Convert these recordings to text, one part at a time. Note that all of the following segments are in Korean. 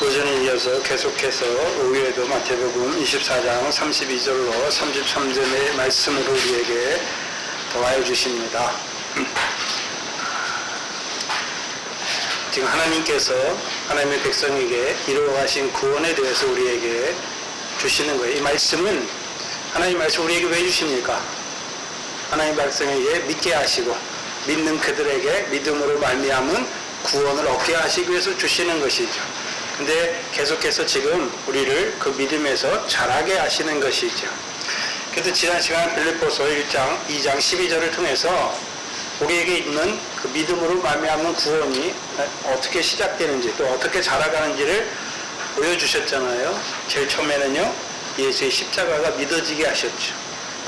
오전에 이어서 계속해서 오후에도 마태복음 24장 32절로 33절의 말씀으로 우리에게 도와여 주십니다. 지금 하나님께서 하나님의 백성에게 이루어가신 구원에 대해서 우리에게 주시는 거예요. 이 말씀은 하나님 말씀 우리에게 왜 주십니까? 하나님 백성에게 믿게 하시고 믿는 그들에게 믿음으로 말미암은 구원을 얻게 하시기 위해서 주시는 것이죠. 근데 계속해서 지금 우리를 그 믿음에서 자라게 하시는 것이죠. 그래서 지난 시간 빌립보서 1장 2장 12절을 통해서 우리에게 있는 그 믿음으로 말미암은 구원이 어떻게 시작되는지 또 어떻게 자라가는지를 보여주셨잖아요. 제일 처음에는요, 예수의 십자가가 믿어지게 하셨죠.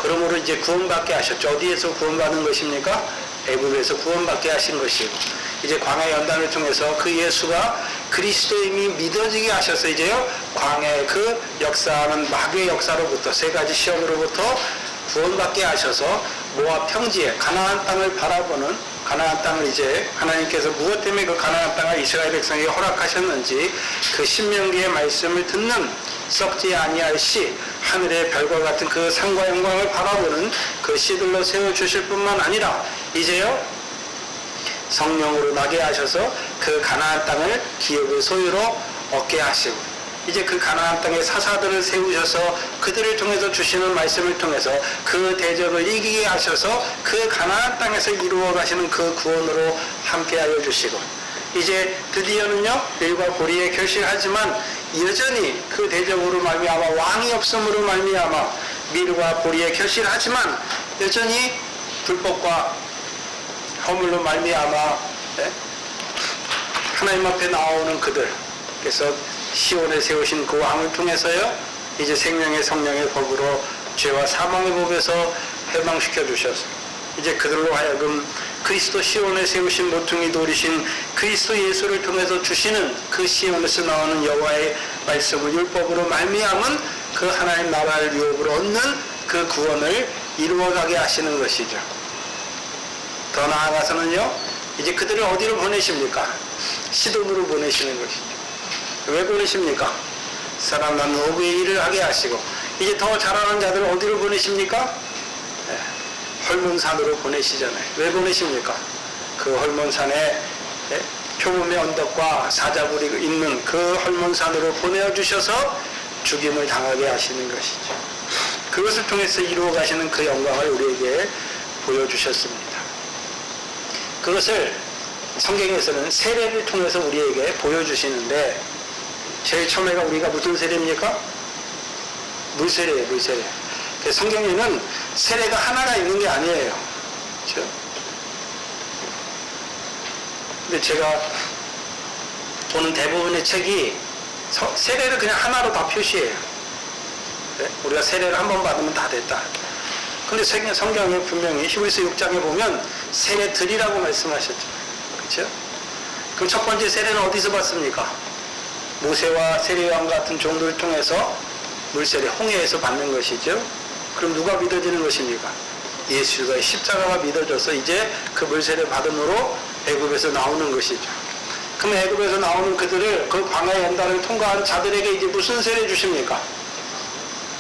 그러므로 이제 구원받게 하셨죠. 어디에서 구원받는 것입니까? 애굽에서 구원받게 하신 것이고, 이제 광야 연단을 통해서 그 예수가 그리스도임이 믿어지게 하셔서 이제요, 광야의 그 역사는 마귀의 역사로부터 세 가지 시험으로부터 구원받게 하셔서 모압 평지에 가나안 땅을 바라보는, 가나안 땅을 이제 하나님께서 무엇 때문에 그 가나안 땅을 이스라엘 백성에게 허락하셨는지 그 신명기의 말씀을 듣는 썩지 아니할 씨, 하늘의 별과 같은 그 상과 영광을 바라보는 그 씨들로 세워주실 뿐만 아니라 이제요, 성령으로 나게 하셔서 그 가나안 땅을 기업의 소유로 얻게 하시고, 이제 그 가나안 땅의 사사들을 세우셔서 그들을 통해서 주시는 말씀을 통해서 그 대적을 이기게 하셔서 그 가나안 땅에서 이루어 가시는 그 구원으로 함께하여 주시고, 이제 드디어는요, 밀과 보리에 결실하지만 여전히 그 대적으로 말미암아 왕이 없음으로 말미암아 밀과 보리에 결실하지만 여전히 불법과 허물로 말미암아 하나님 앞에 나오는 그들, 그래서 시온에 세우신 그 왕을 통해서요, 이제 생명의 성령의 법으로 죄와 사망의 법에서 해방시켜 주셔서 이제 그들로 하여금 그리스도 시온에 세우신 모퉁이 돌이신 그리스도 예수를 통해서 주시는 그 시온에서 나오는 여호와의 말씀을 율법으로 말미암은 그 하나님 나라를 유업으로 얻는 그 구원을 이루어가게 하시는 것이죠. 더 나아가서는요, 이제 그들을 어디로 보내십니까? 시돈으로 보내시는 것이죠. 왜 보내십니까? 사람 낳는 어부의 일을 하게 하시고, 이제 더 잘하는 자들을 어디로 보내십니까? 헐몬산으로 보내시잖아요. 왜 보내십니까? 그 헐몬산에 표범의 언덕과 사자굴이 있는 그 헐몬산으로 보내주셔서 죽임을 당하게 하시는 것이죠. 그것을 통해서 이루어 가시는 그 영광을 우리에게 보여주셨습니다. 그것을 성경에서는 세례를 통해서 우리에게 보여주시는데, 제일 처음에가 우리가 무슨 세례입니까? 물세례예요, 물세례. 성경에는 세례가 하나가 있는 게 아니에요. 그렇죠? 근데 제가 보는 대부분의 책이 세례를 그냥 하나로 다 표시해요. 네? 우리가 세례를 한 번 받으면 다 됐다. 근데 성경에 분명히 히브리서 6장에 보면 세례들이라고 말씀하셨죠. 그렇죠? 그럼 첫 번째 세례는 어디서 받습니까? 모세와 세례요한 같은 종들을 통해서 물세례, 홍해에서 받는 것이죠. 그럼 누가 믿어지는 것입니까? 예수가 십자가가 믿어져서 이제 그 물세례 받음으로 애굽에서 나오는 것이죠. 그럼 애굽에서 나오는 그들을 그 광야 연단을 통과한 자들에게 이제 무슨 세례 주십니까?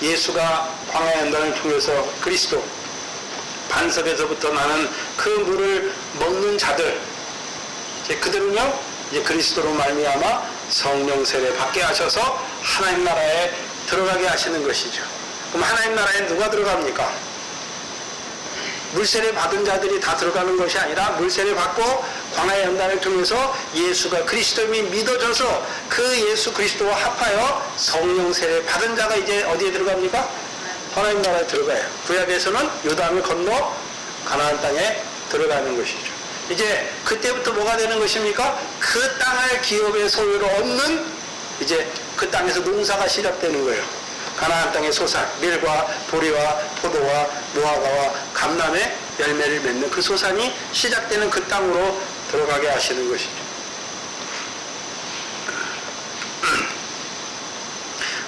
예수가 광야 연단을 통해서 그리스도 반석에서부터 나는 그 물을 먹는 자들, 이제 그들은요, 이제 그리스도로 말미암아 성령 세례 받게 하셔서 하나님 나라에 들어가게 하시는 것이죠. 그럼 하나님 나라에 누가 들어갑니까? 물세례 받은 자들이 다 들어가는 것이 아니라 물세례 받고 광야 연단을 통해서 예수가 그리스도임이 믿어져서 그 예수 그리스도와 합하여 성령 세례 받은 자가 이제 어디에 들어갑니까? 하나님 나라에 들어가요. 구약에서는 요단을 건너 가나안 땅에 들어가는 것이죠. 이제 그때부터 뭐가 되는 것입니까? 그 땅을 기업의 소유로 얻는, 이제 그 땅에서 농사가 시작되는 거예요. 가나안 땅의 소산, 밀과 보리와 포도와 무화과와 감람의 열매를 맺는 그 소산이 시작되는 그 땅으로 들어가게 하시는 것이죠.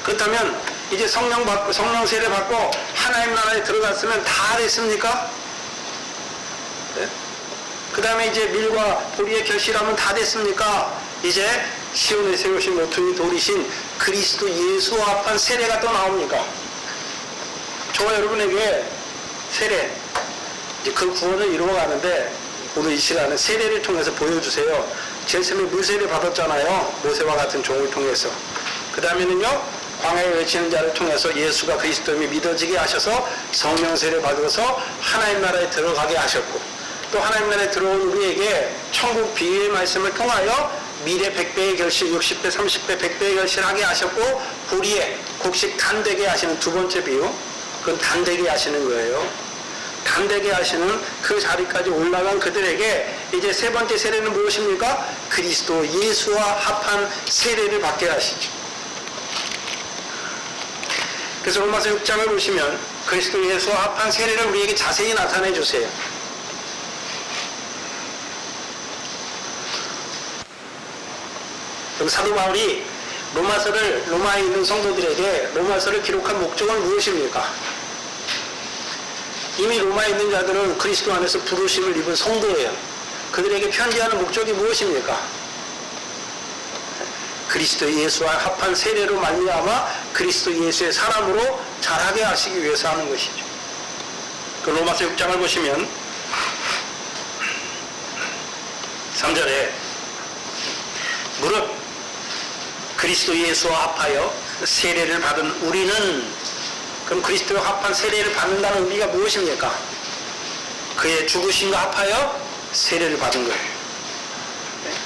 그렇다면 이제 성령 세례 받고 하나님 나라에 들어갔으면 다 됐습니까? 네? 그 다음에 이제 밀과 보리의 결실하면 다 됐습니까? 이제 시온에 세우신 모퉁이 돌이신 그리스도 예수와 합한 세례가 또 나옵니까? 저와 여러분에게 세례, 이제 그 구원을 이루어가는데 오늘 이 시간에 세례를 통해서 보여주세요. 제삼의 물세례 받았잖아요. 모세와 같은 종을 통해서. 그 다음에는요, 광야에 외치는 자를 통해서 예수가 그리스도임이 믿어지게 하셔서 성령 세례 받아서 하나님 나라에 들어가게 하셨고, 또 하나님 나라에 들어온 우리에게 천국 비유의 말씀을 통하여 미래 100배의 결실, 60배, 30배, 100배의 결실하게 하셨고, 불의에 곡식 단되게 하시는 두 번째 비유, 그건 단되게 하시는 거예요. 단되게 하시는 그 자리까지 올라간 그들에게 이제 세 번째 세례는 무엇입니까? 그리스도 예수와 합한 세례를 받게 하시죠. 그래서 로마서 6장을 보시면 그리스도 예수와 합한 세례를 우리에게 자세히 나타내 주세요. 그럼 사도 바울이 로마에 있는 성도들에게 로마서를 기록한 목적은 무엇입니까? 이미 로마에 있는 자들은 그리스도 안에서 부르심을 입은 성도예요. 그들에게 편지하는 목적이 무엇입니까? 그리스도 예수와 합한 세례로 말미암아 그리스도 예수의 사람으로 자라게 하시기 위해서 하는 것이죠. 그 로마서 6장을 보시면 3절에 무릇 그리스도 예수와 합하여 세례를 받은 우리는, 그럼 그리스도와 합한 세례를 받는다는 의미가 무엇입니까? 그의 죽으심과 합하여 세례를 받은 거예요.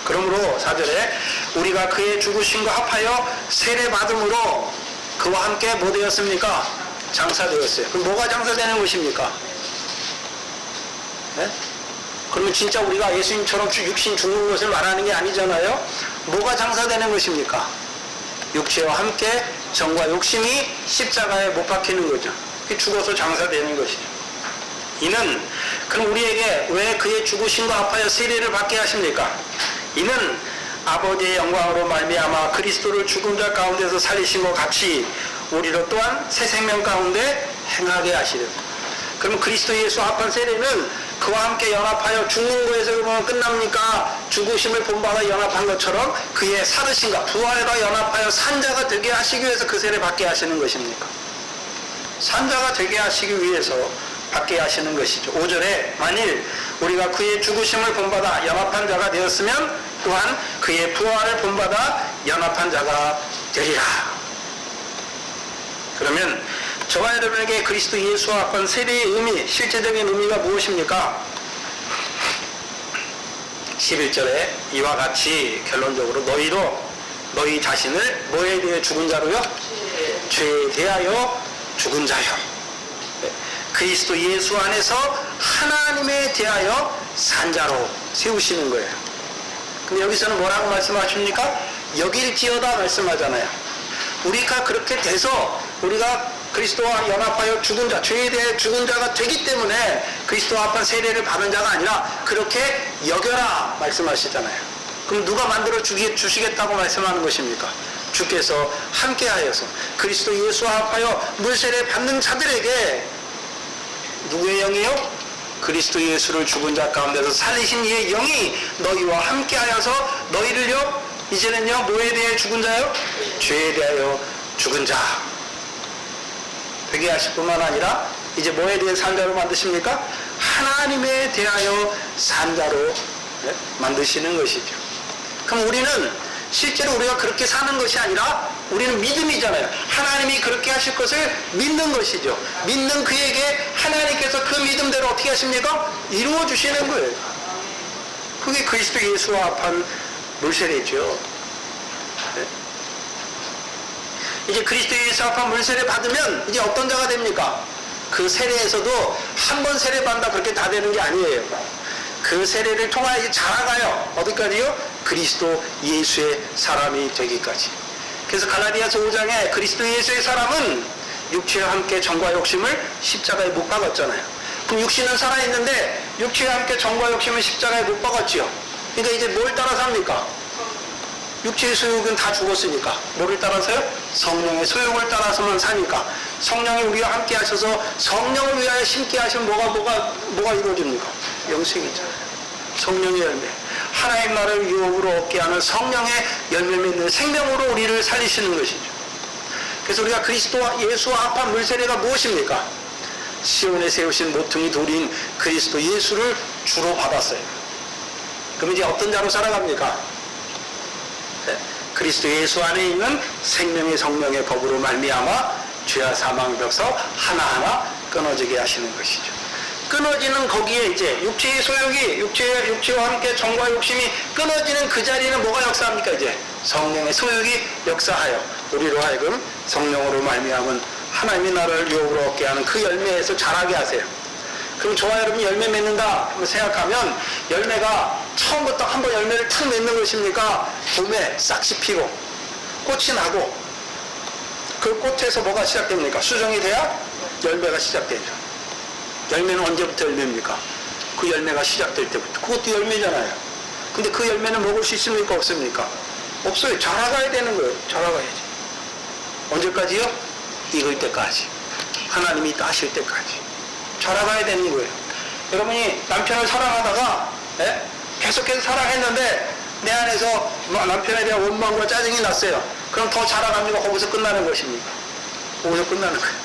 그러므로 4절에 우리가 그의 죽으심과 합하여 세례 받음으로 그와 함께 뭐 되었습니까? 장사되었어요. 그럼 뭐가 장사되는 것입니까? 네? 그러면 진짜 우리가 예수님처럼 육신 죽는 것을 말하는 게 아니잖아요. 뭐가 장사되는 것입니까? 육체와 함께 정과 욕심이 십자가에 못 박히는 거죠. 죽어서 장사되는 것이죠. 이는 그럼 우리에게 왜 그의 죽으심과 합하여 세례를 받게 하십니까? 이는 아버지의 영광으로 말미암아 그리스도를 죽은 자 가운데서 살리신 것 같이 우리로 또한 새 생명 가운데 행하게 하시려. 그럼 그리스도 예수와 합한 세례는 그와 함께 연합하여 죽는 거에서 그러면 끝납니까? 죽으심을 본받아 연합한 것처럼 그의 살으심과 부활과 연합하여 산자가 되게 하시기 위해서 그 세례 받게 하시는 것입니까? 산자가 되게 하시기 위해서 받게 하시는 것이죠. 5절에 만일 우리가 그의 죽으심을 본받아 연합한 자가 되었으면 또한 그의 부활을 본받아 연합한 자가 되리라. 그러면 저와 여러분에게 그리스도 예수와 합한 세례의 의미, 실제적인 의미가 무엇입니까? 11절에 이와 같이 결론적으로 너희 자신을 뭐에 대해 죽은 자로요? 죄에 대하여 죽은 자요. 그리스도 예수 안에서 하나님에 대하여 산 자로 세우시는 거예요. 근데 여기서는 뭐라고 말씀하십니까? 여길지어다 말씀하잖아요. 우리가 그렇게 돼서 우리가 그리스도와 연합하여 죽은 자, 죄에 대해 죽은 자가 되기 때문에 그리스도와 합한 세례를 받은 자가 아니라 그렇게 여겨라 말씀하시잖아요. 그럼 누가 만들어 주시겠다고 말씀하는 것입니까? 주께서 함께하여서 그리스도 예수와 합하여 물세례 받는 자들에게 누구의 영이요? 그리스도 예수를 죽은 자 가운데서 살리신 이의 영이 너희와 함께하여서 너희를요 이제는요 뭐에 대해 죽은 자요? 죄에 대하여 죽은 자 되게 하실 뿐만 아니라 이제 뭐에 대해 산 자로 만드십니까? 하나님에 대하여 산 자로 만드시는 것이죠. 그럼 우리는 실제로 우리가 그렇게 사는 것이 아니라 우리는 믿음이잖아요. 하나님이 그렇게 하실 것을 믿는 것이죠. 믿는 그에게 하나님께서 그 믿음대로 어떻게 하십니까? 이루어 주시는 거예요. 그게 그리스도 예수와 합한 물세례죠. 네? 이제 그리스도 예수와 합한 물세례 받으면 이제 어떤 자가 됩니까? 그 세례에서도 한 번 세례 받는다 그렇게 다 되는 게 아니에요. 그 세례를 통하여 이제 자라가요. 어디까지요? 그리스도 예수의 사람이 되기까지. 그래서 갈라디아서 5장에 그리스도 예수의 사람은 육체와 함께 정과 욕심을 십자가에 못 박았잖아요. 그럼 육신은 살아있는데 육체와 함께 정과 욕심을 십자가에 못 박았지요. 그러니까 이제 뭘 따라 삽니까? 육체의 소욕은 다 죽었으니까. 뭐를 따라서요? 성령의 소욕을 따라서만 사니까. 성령이 우리와 함께 하셔서 성령을 위하여 심게 하시면 뭐가 이루어집니까? 영생이잖아요. 성령의 열매. 하나님 나라를 유업으로 얻게 하는 성령의 열매 맺는 생명으로 우리를 살리시는 것이죠. 그래서 우리가 그리스도와 예수와 합한 물세례가 무엇입니까? 시온에 세우신 모퉁이 돌인 그리스도 예수를 주로 받았어요. 그럼 이제 어떤 자로 살아갑니까? 네? 그리스도 예수 안에 있는 생명의 성령의 법으로 말미암아 죄와 사망의 벽서 하나하나 끊어지게 하시는 것이죠. 끊어지는 거기에 이제 육체의 소욕이 육체와 함께 정과 욕심이 끊어지는 그 자리는 뭐가 역사합니까? 이제 성령의 소욕이 역사하여 우리로 하여금 성령으로 말미암은 하나님의 나라를 유업으로 얻게 하는 그 열매에서 자라게 하세요. 그럼 저와 여러분이 열매 맺는다 한번 생각하면 열매가 처음부터 한번 열매를 탁 맺는 것입니까? 봄에 싹이 피고 꽃이 나고 그 꽃에서 뭐가 시작됩니까? 수정이 돼야 열매가 시작되죠. 열매는 언제부터 열매입니까? 그 열매가 시작될 때부터. 그것도 열매잖아요. 근데 그 열매는 먹을 수 있습니까? 없습니까? 없어요. 자라가야 되는 거예요. 자라가야지. 언제까지요? 익을 때까지. 하나님이 따실 때까지. 자라가야 되는 거예요. 여러분이 남편을 사랑하다가 계속해서 사랑했는데 내 안에서 남편에 대한 원망과 짜증이 났어요. 그럼 더 자라갑니까? 거기서 끝나는 것입니까? 거기서 끝나는 거예요.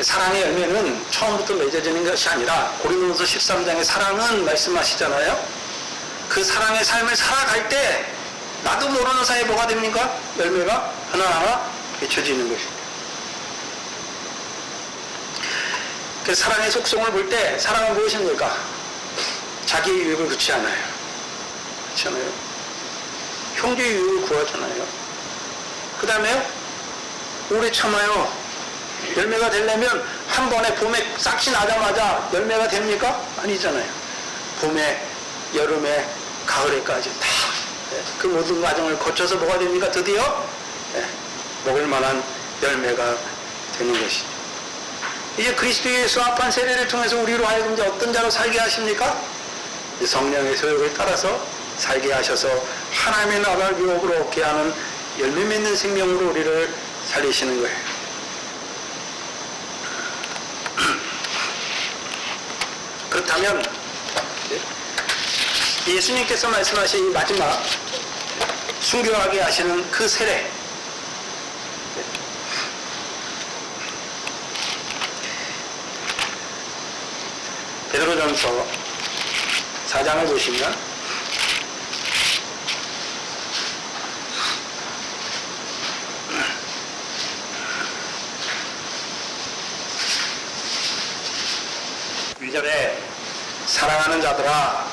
사랑의 열매는 처음부터 맺어지는 것이 아니라 고린도전서 13장의 사랑은 말씀하시잖아요. 그 사랑의 삶을 살아갈 때 나도 모르는 사이에 뭐가 됩니까? 열매가 하나하나 맺혀지는 것입니다. 그 사랑의 속성을 볼 때 사랑은 무엇입니까? 자기의 유익을 구치 않아요. 그렇지 않아요? 형제의 유익을 구하잖아요. 그 다음에요? 오래 참아요. 열매가 되려면 한 번에 봄에 싹이 나자마자 열매가 됩니까? 아니잖아요. 봄에, 여름에, 가을에까지 다 그 모든 과정을 거쳐서 뭐가 됩니까? 드디어 먹을 만한 열매가 되는 것이죠. 이제 그리스도 예수 합한 세례를 통해서 우리로 하여금 이제 어떤 자로 살게 하십니까? 성령의 소욕을 따라서 살게 하셔서 하나님의 나라를 유업으로 얻게 하는 열매 맺는 생명으로 우리를 살리시는 거예요. 그렇다면 예수님께서 말씀하신 이 마지막 순교하게 하시는 그 세례, 베드로전서 4장을 보시면 사랑하는 자들아,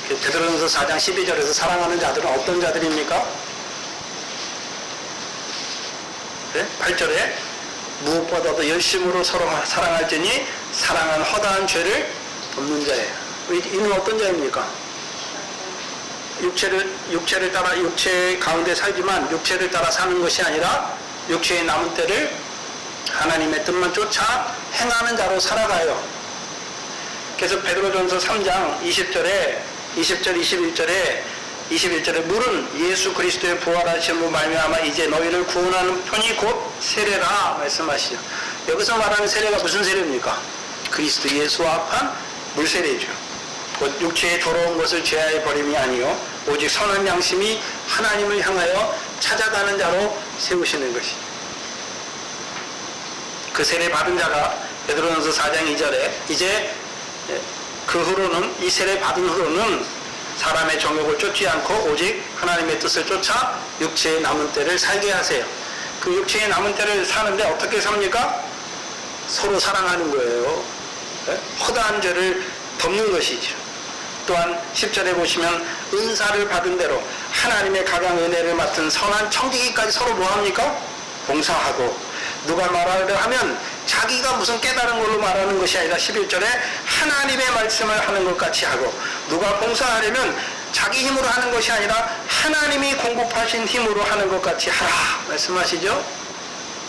베드로전서 4장 12절에서 사랑하는 자들은 어떤 자들입니까? 네? 8절에 무엇보다도 열심으로 서로 사랑할지니 사랑은 허다한 죄를 덮는 자예요. 이는 어떤 자입니까? 육체를 따라 육체 가운데 살지만 육체를 따라 사는 것이 아니라 육체의 남은 때를 하나님의 뜻만 쫓아 행하는 자로 살아가요. 그래서 베드로전서 3장 20절, 21절에 물은 예수 그리스도의 부활하심으로 말미암아 이제 너희를 구원하는 편이 곧 세례라 말씀하시죠. 여기서 말하는 세례가 무슨 세례입니까? 그리스도 예수와 합한 물세례죠. 곧 육체의 더러운 것을 죄하여 버림이 아니요 오직 선한 양심이 하나님을 향하여 찾아가는 자로 세우시는 것이죠. 그 세례 받은 자가 베드로전서 4장 2절에 이제 그 후로는 이 세례 받은 후로는 사람의 정욕을 쫓지 않고 오직 하나님의 뜻을 쫓아 육체의 남은 때를 살게 하세요. 그 육체의 남은 때를 사는데 어떻게 삽니까? 서로 사랑하는 거예요. 허다한 죄를 덮는 것이죠. 또한 10절에 보시면 은사를 받은 대로 하나님의 가장 은혜를 맡은 선한 청지기까지 서로 뭐합니까? 봉사하고 누가 말하려 하면 자기가 무슨 깨달은 걸로 말하는 것이 아니라 11절에 하나님의 말씀을 하는 것 같이 하고 누가 봉사하려면 자기 힘으로 하는 것이 아니라 하나님이 공급하신 힘으로 하는 것 같이 하라 말씀하시죠.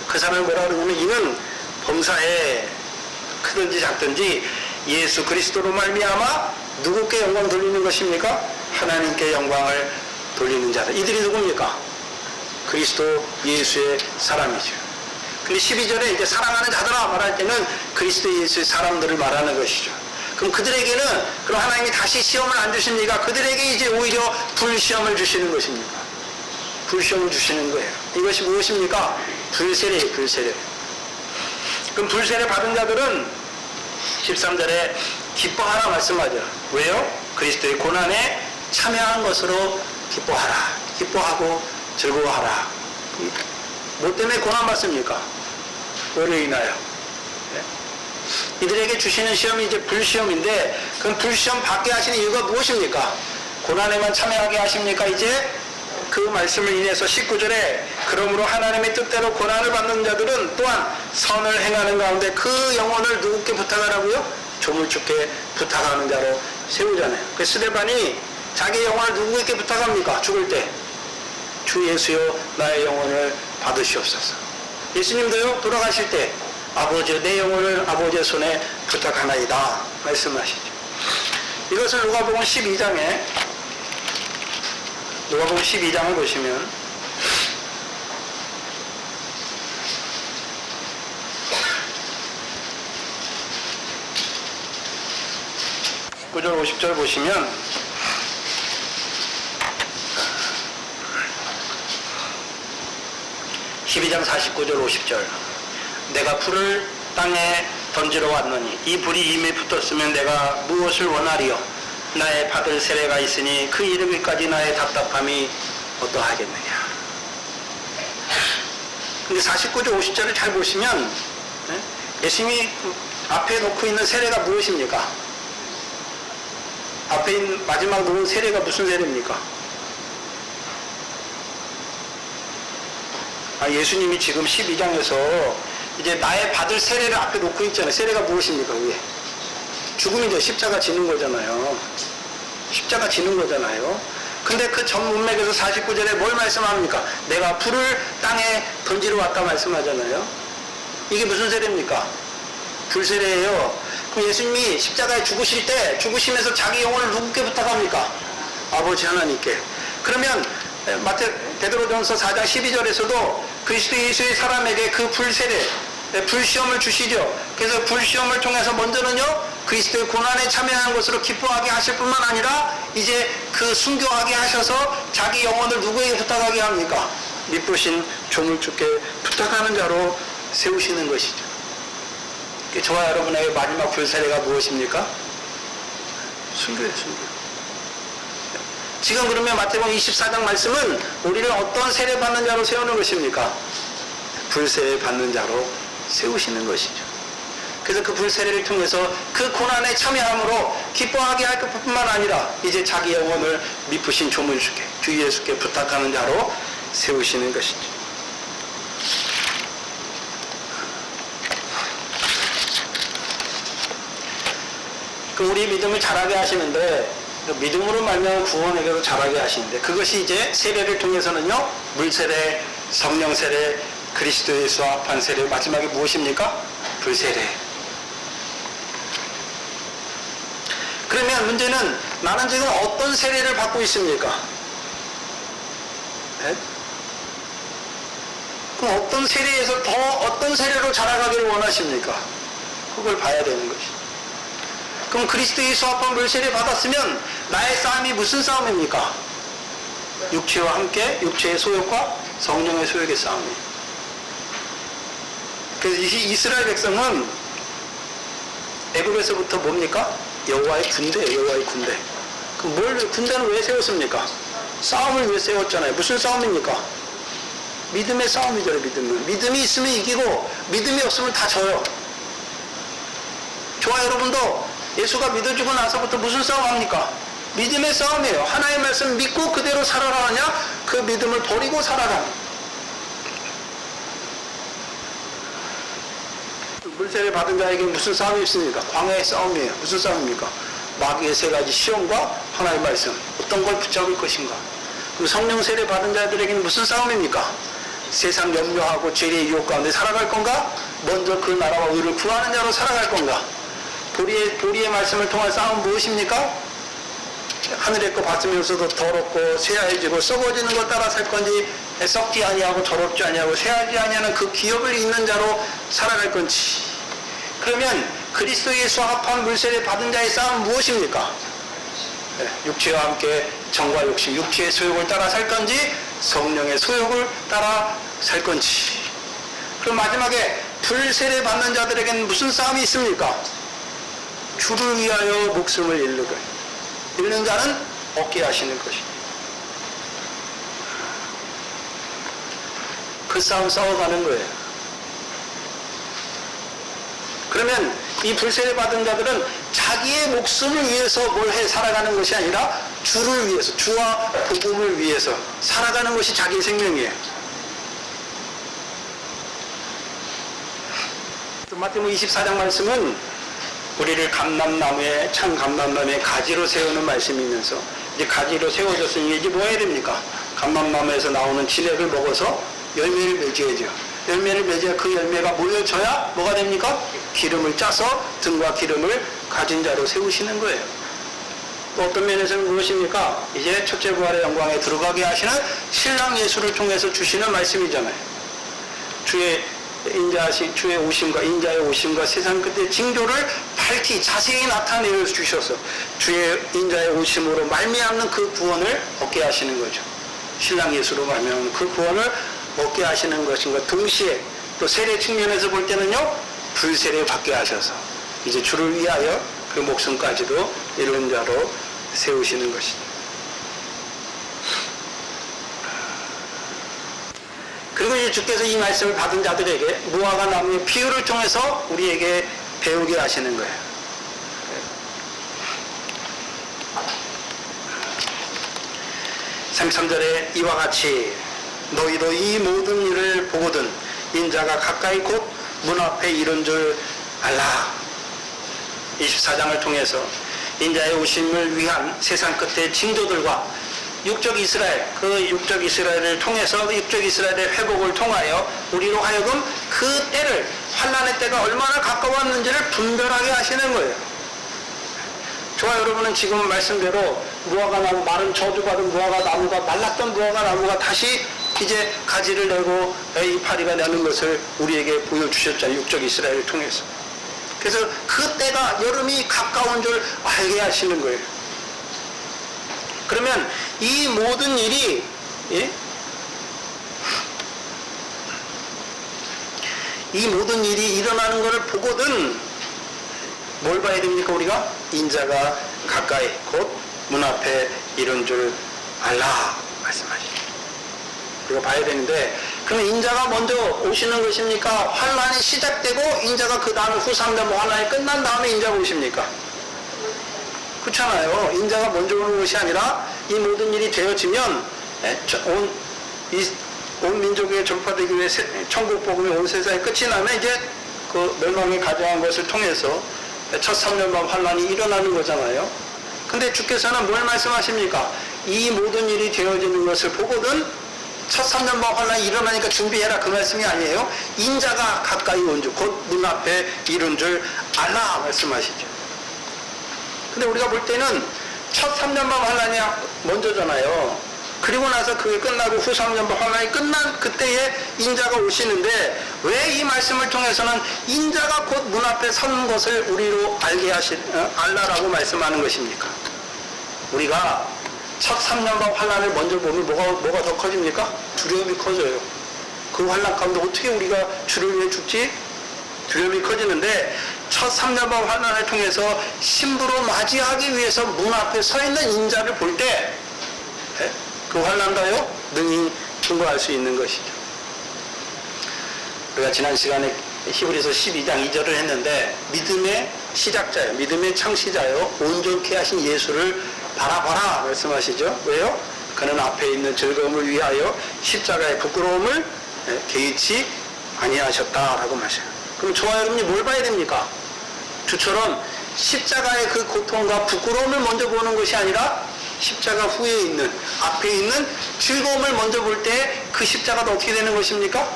그 사람이 뭐라 그러냐면 이는 범사에 크든지 작든지 예수 그리스도로 말미암아 누구께 영광 돌리는 것입니까? 하나님께 영광을 돌리는 자들. 이들이 누굽니까? 그리스도 예수의 사람이죠. 근데 12절에 이제 사랑하는 자들아 말할 때는 그리스도 예수의 사람들을 말하는 것이죠. 그럼 그들에게는 그럼 하나님이 다시 시험을 안 주십니까? 그들에게 이제 오히려 불시험을 주시는 것입니다. 불시험을 주시는 거예요. 이것이 무엇입니까? 불세례예요, 불세례. 그럼 불세례 받은 자들은 13절에 기뻐하라 말씀하죠. 왜요? 그리스도의 고난에 참여한 것으로 기뻐하라. 기뻐하고 즐거워하라. 뭐 때문에 고난 받습니까? 뭐로 인하여? 네? 이들에게 주시는 시험이 이제 불시험인데, 그럼 불시험 받게 하시는 이유가 무엇입니까? 고난에만 참여하게 하십니까? 이제 그 말씀을 인해서 19절에 그러므로 하나님의 뜻대로 고난을 받는 자들은 또한 선을 행하는 가운데 그 영혼을 누구께 부탁하라고요? 조물주께 부탁하는 자로 세우잖아요. 그 스데반이 자기 영혼을 누구에게 부탁합니까? 죽을 때 주 예수여 나의 영혼을 받으시옵소서. 예수님도요 돌아가실 때 아버지 내 영혼을 아버지의 손에 부탁하나이다 말씀하시죠. 이것을 누가복음 12장에 누가복음 12장을 보시면 19절 50절 보시면 12장 49절 50절 내가 불을 땅에 던지러 왔노니 이 불이 이미 붙었으면 내가 무엇을 원하리요? 나의 받을 세례가 있으니 그 이르기까지 나의 답답함이 어떠하겠느냐. 근데 49절 50절을 잘 보시면 예수님이 앞에 놓고 있는 세례가 무엇입니까? 앞에 있는 마지막 놓은 세례가 무슨 세례입니까? 예수님이 지금 12장에서 이제 나의 받을 세례를 앞에 놓고 있잖아요. 세례가 무엇입니까? 위에 죽음이죠. 십자가 지는 거잖아요. 십자가 지는 거잖아요. 근데 그 전 문맥에서 49절에 뭘 말씀합니까? 내가 불을 땅에 던지러 왔다 말씀하잖아요. 이게 무슨 세례입니까? 불세례예요. 그럼 예수님이 십자가에 죽으실 때 죽으시면서 자기 영혼을 누구께 부탁합니까? 아버지 하나님께. 그러면 베드로전서 4장 12절에서도 그리스도 예수의 사람에게 그 불세례, 불시험을 주시죠. 그래서 불시험을 통해서 먼저는요 그리스도의 고난에 참여하는 것으로 기뻐하게 하실 뿐만 아니라 이제 그 순교하게 하셔서 자기 영혼을 누구에게 부탁하게 합니까? 미쁘신 조물주께 부탁하는 자로 세우시는 것이죠. 저와 여러분에게 마지막 불세례가 무엇입니까? 순교예요, 순교. 지금 그러면 마태복음 24장 말씀은 우리를 어떤 세례 받는 자로 세우는 것입니까? 불세례 받는 자로 세우시는 것이죠. 그래서 그 불세례를 통해서 그 고난에 참여함으로 기뻐하게 할 것뿐만 아니라 이제 자기 영혼을 미쁘신 조물주께 주 예수께 부탁하는 자로 세우시는 것이죠. 그럼 우리 믿음을 자라게 하시는데 믿음으로 말미암아 구원에게도 자라게 하시는데 그것이 이제 세례를 통해서는요 물세례, 성령세례, 그리스도 예수 합한 세례 마지막에 무엇입니까? 불세례. 그러면 문제는 나는 지금 어떤 세례를 받고 있습니까? 네? 그럼 어떤 세례에서 더 어떤 세례로 자라가기를 원하십니까? 그걸 봐야 되는 것이죠. 그럼 그리스도 예수 합한 물세례 받았으면 나의 싸움이 무슨 싸움입니까? 육체와 함께 육체의 소욕과 성령의 소욕의 싸움이에요. 그래서 이스라엘 백성은 애굽에서부터 뭡니까? 여호와의 군대예요. 여호와의 군대. 그럼 군대는 왜 세웠습니까? 싸움을 왜 세웠잖아요. 무슨 싸움입니까? 믿음의 싸움이죠. 믿음은. 믿음이 있으면 이기고 믿음이 없으면 다 져요. 저와 여러분도 예수가 믿어주고 나서부터 무슨 싸움합니까? 믿음의 싸움이에요. 하나님의 말씀 믿고 그대로 살아가느냐? 그 믿음을 버리고 살아가느냐? 물세례 받은 자에게 무슨 싸움이 있습니까? 광야의 싸움이에요. 무슨 싸움입니까? 마귀의 세 가지 시험과 하나님의 말씀. 어떤 걸 붙잡을 것인가? 그리고 성령 세례 받은 자들에게는 무슨 싸움입니까? 세상 염려하고 죄의 유혹 가운데 살아갈 건가? 먼저 그 나라와 의를 구하는 자로 살아갈 건가? 보리의 말씀을 통한 싸움은 무엇입니까? 하늘의 것 받으면서도 더럽고 쇠하해지고 썩어지는 것 따라 살 건지 썩지 아니하고 더럽지 아니하고 쇠하지 아니하는 그 기업을 잇는 자로 살아갈 건지. 그러면 그리스도 예수와 합한 물세례 받은 자의 싸움은 무엇입니까? 육체와 함께 정과 욕심, 육체의 소욕을 따라 살 건지 성령의 소욕을 따라 살 건지. 그럼 마지막에 불세례 받는 자들에게는 무슨 싸움이 있습니까? 주를 위하여 목숨을 잃는 자는 얻게 하시는 것입니다. 그 싸움 싸워가는 거예요. 그러면 이 불세례 받은 자들은 자기의 목숨을 위해서 뭘 해 살아가는 것이 아니라 주를 위해서, 주와 복음을 위해서 살아가는 것이 자기 생명이에요. 마태복음 24장 말씀은 우리를 감람나무에, 참 감람나무에 가지로 세우는 말씀이면서 이제 가지로 세워졌으니 이제 뭐 해야 됩니까? 감람나무에서 나오는 진액을 먹어서 열매를 맺어야죠. 열매를 맺어야 그 열매가 모여져야 뭐가 됩니까? 기름을 짜서 등과 기름을 가진 자로 세우시는 거예요. 또 어떤 면에서는 무엇입니까? 이제 첫째 부활의 영광에 들어가게 하시는 신랑 예수를 통해서 주시는 말씀이잖아요. 주의 오심과 인자의 오심과 세상 끝의 징조를 밝히 자세히 나타내어 주셔서 주의 인자의 오심으로 말미암는 그 구원을 얻게 하시는 거죠. 신랑 예수로 말미암는 그 구원을 얻게 하시는 것인가. 동시에 또 세례 측면에서 볼 때는요, 불세례 받게 하셔서 이제 주를 위하여 그 목숨까지도 이룬 자로 세우시는 것입니다. 그리고 이제 주께서 이 말씀을 받은 자들에게 무화과 나무의 비유를 통해서 우리에게 배우게 하시는 거예요. 33절에 이와 같이 너희도 이 모든 일을 보거든 인자가 가까이 곧 문 앞에 이른 줄 알라. 24장을 통해서 인자의 오심을 위한 세상 끝의 징조들과 육적 이스라엘, 그 육적 이스라엘을 통해서 육적 이스라엘의 회복을 통하여 우리로 하여금 그 때를, 환난의 때가 얼마나 가까웠는지를 분별하게 하시는 거예요. 저와 여러분은 지금 말씀대로 무화과 나무, 마른 저주받은 무화과 나무가, 말랐던 무화과 나무가 다시 이제 가지를 내고 이파리가 나는 것을 우리에게 보여주셨잖아요. 육적 이스라엘을 통해서. 그래서 그 때가, 여름이 가까운 줄 알게 하시는 거예요. 그러면 이 모든 일이, 이 모든 일이 일어나는 것을 보거든 뭘 봐야 됩니까? 우리가 인자가 가까이 곧 문 앞에 이른 줄 알라 말씀하시죠. 우리가 봐야 되는데, 그러면 인자가 먼저 오시는 것입니까? 환란이 시작되고 인자가 그 다음에 후 3년 환란이 끝난 다음에 인자가 오십니까? 그렇잖아요. 인자가 먼저 오는 것이 아니라 이 모든 일이 되어지면 온 민족에 전파되기 위해 천국 복음이 온 세상에 끝이 나면 이제 그 멸망을 가져간 것을 통해서 첫 3년반 환란이 일어나는 거잖아요. 근데 주께서는 뭘 말씀하십니까? 이 모든 일이 되어지는 것을 보거든 첫 3년반 환란이 일어나니까 준비해라, 그 말씀이 아니에요. 인자가 가까이 온 줄, 곧 문 앞에 이른 줄 알라 말씀하시죠. 근데 우리가 볼 때는 첫 3년반 환란이 먼저잖아요. 그리고 나서 그게 끝나고 후 3년반 환란이 끝난 그때에 인자가 오시는데, 왜 이 말씀을 통해서는 인자가 곧 문 앞에 선 것을 우리로 알게 알라라고 말씀하는 것입니까? 우리가 첫 3년반 환란을 먼저 보면 뭐가 더 커집니까? 두려움이 커져요. 그 환란 가운데 어떻게 우리가 주를 위해 죽지? 두려움이 커지는데, 첫 3년반 환란을 통해서 신부로 맞이하기 위해서 문 앞에 서 있는 인자를 볼 때 그 환란가요? 능히 통과할 수 있는 것이죠. 우리가 지난 시간에 히브리서 12장 2절을 했는데, 믿음의 시작자요, 믿음의 창시자요, 온전케 하신 예수를 바라봐라 말씀하시죠. 왜요? 그는 앞에 있는 즐거움을 위하여 십자가의 부끄러움을 개의치 아니하셨다라고 말씀해요. 그럼 저와 여러분이 뭘 봐야 됩니까? 주처럼 십자가의 그 고통과 부끄러움을 먼저 보는 것이 아니라 십자가 후에 있는, 앞에 있는 즐거움을 먼저 볼 때 그 십자가도 어떻게 되는 것입니까?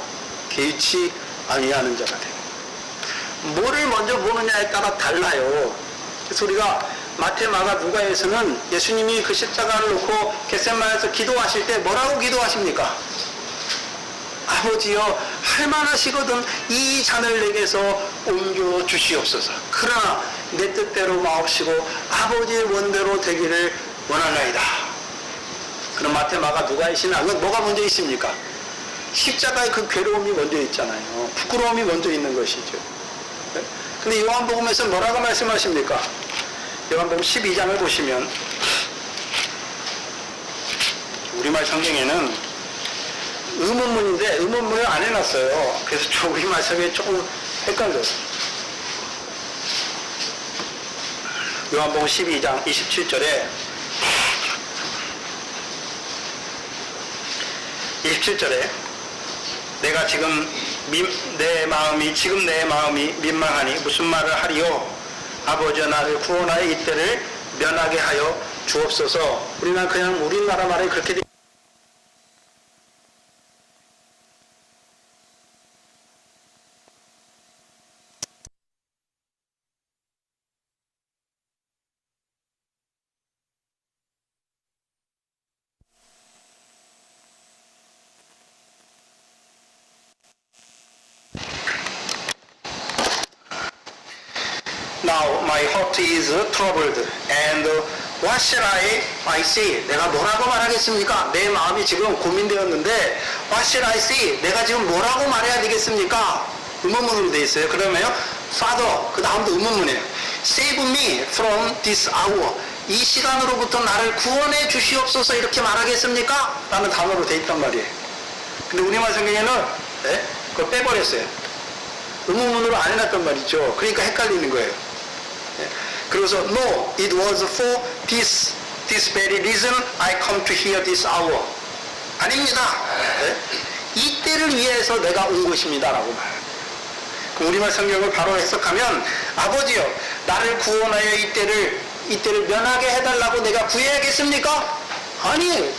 개의치 아니하는 자가 돼요. 뭐를 먼저 보느냐에 따라 달라요. 그래서 우리가 마태, 마가, 누가에서는 예수님이 그 십자가를 놓고 겟세마네에서 기도하실 때 뭐라고 기도하십니까? 아버지여 할만하시거든 이 잔을 내게서 옮겨 주시옵소서. 그러나 내 뜻대로 마옵시고 아버지의 원대로 되기를 원하나이다. 그럼 마태 마가 누가 있으나 뭐가 먼저 있습니까? 십자가의 그 괴로움이 먼저 있잖아요. 부끄러움이 먼저 있는 것이죠. 근데 요한복음에서 뭐라고 말씀하십니까? 요한복음 12장을 보시면 우리말 성경에는 의문문인데 의문문을 안 해놨어요. 그래서 저 우리말 성경이 조금 헷갈려요. 요한복음 12장 27절에 내가 지금 내 마음이 민망하니 무슨 말을 하리요? 아버지여 나를 구원하여 이때를 면하게 하여 주옵소서. 우리나라 말에 그렇게 돼. Now my heart is troubled, and what shall I say? 내가 뭐라고 말하겠습니까? 내 마음이 지금 고민되었는데 what shall I say? 내가 지금 뭐라고 말해야 되겠습니까? 의문문으로 되어 있어요. 그러면요, Father, 그 다음도 의문문이에요. Save me from this hour. 이 시간으로부터 나를 구원해 주시옵소서 이렇게 말하겠습니까? 라는 단어로 되어 있단 말이에요. 근데 우리말 성경에는 그걸 빼버렸어요. 의문문으로 안 해놨단 말이죠. 그러니까 헷갈리는 거예요. 그래서 No, it was for this very reason I come to hear this hour. 아닙니다. 이때를 위해서 내가 온 것입니다 라고 말해요. 우리말 성경을 바로 해석하면 아버지여 나를 구원하여 이때를 면하게 해달라고 내가 구해야겠습니까? 아니,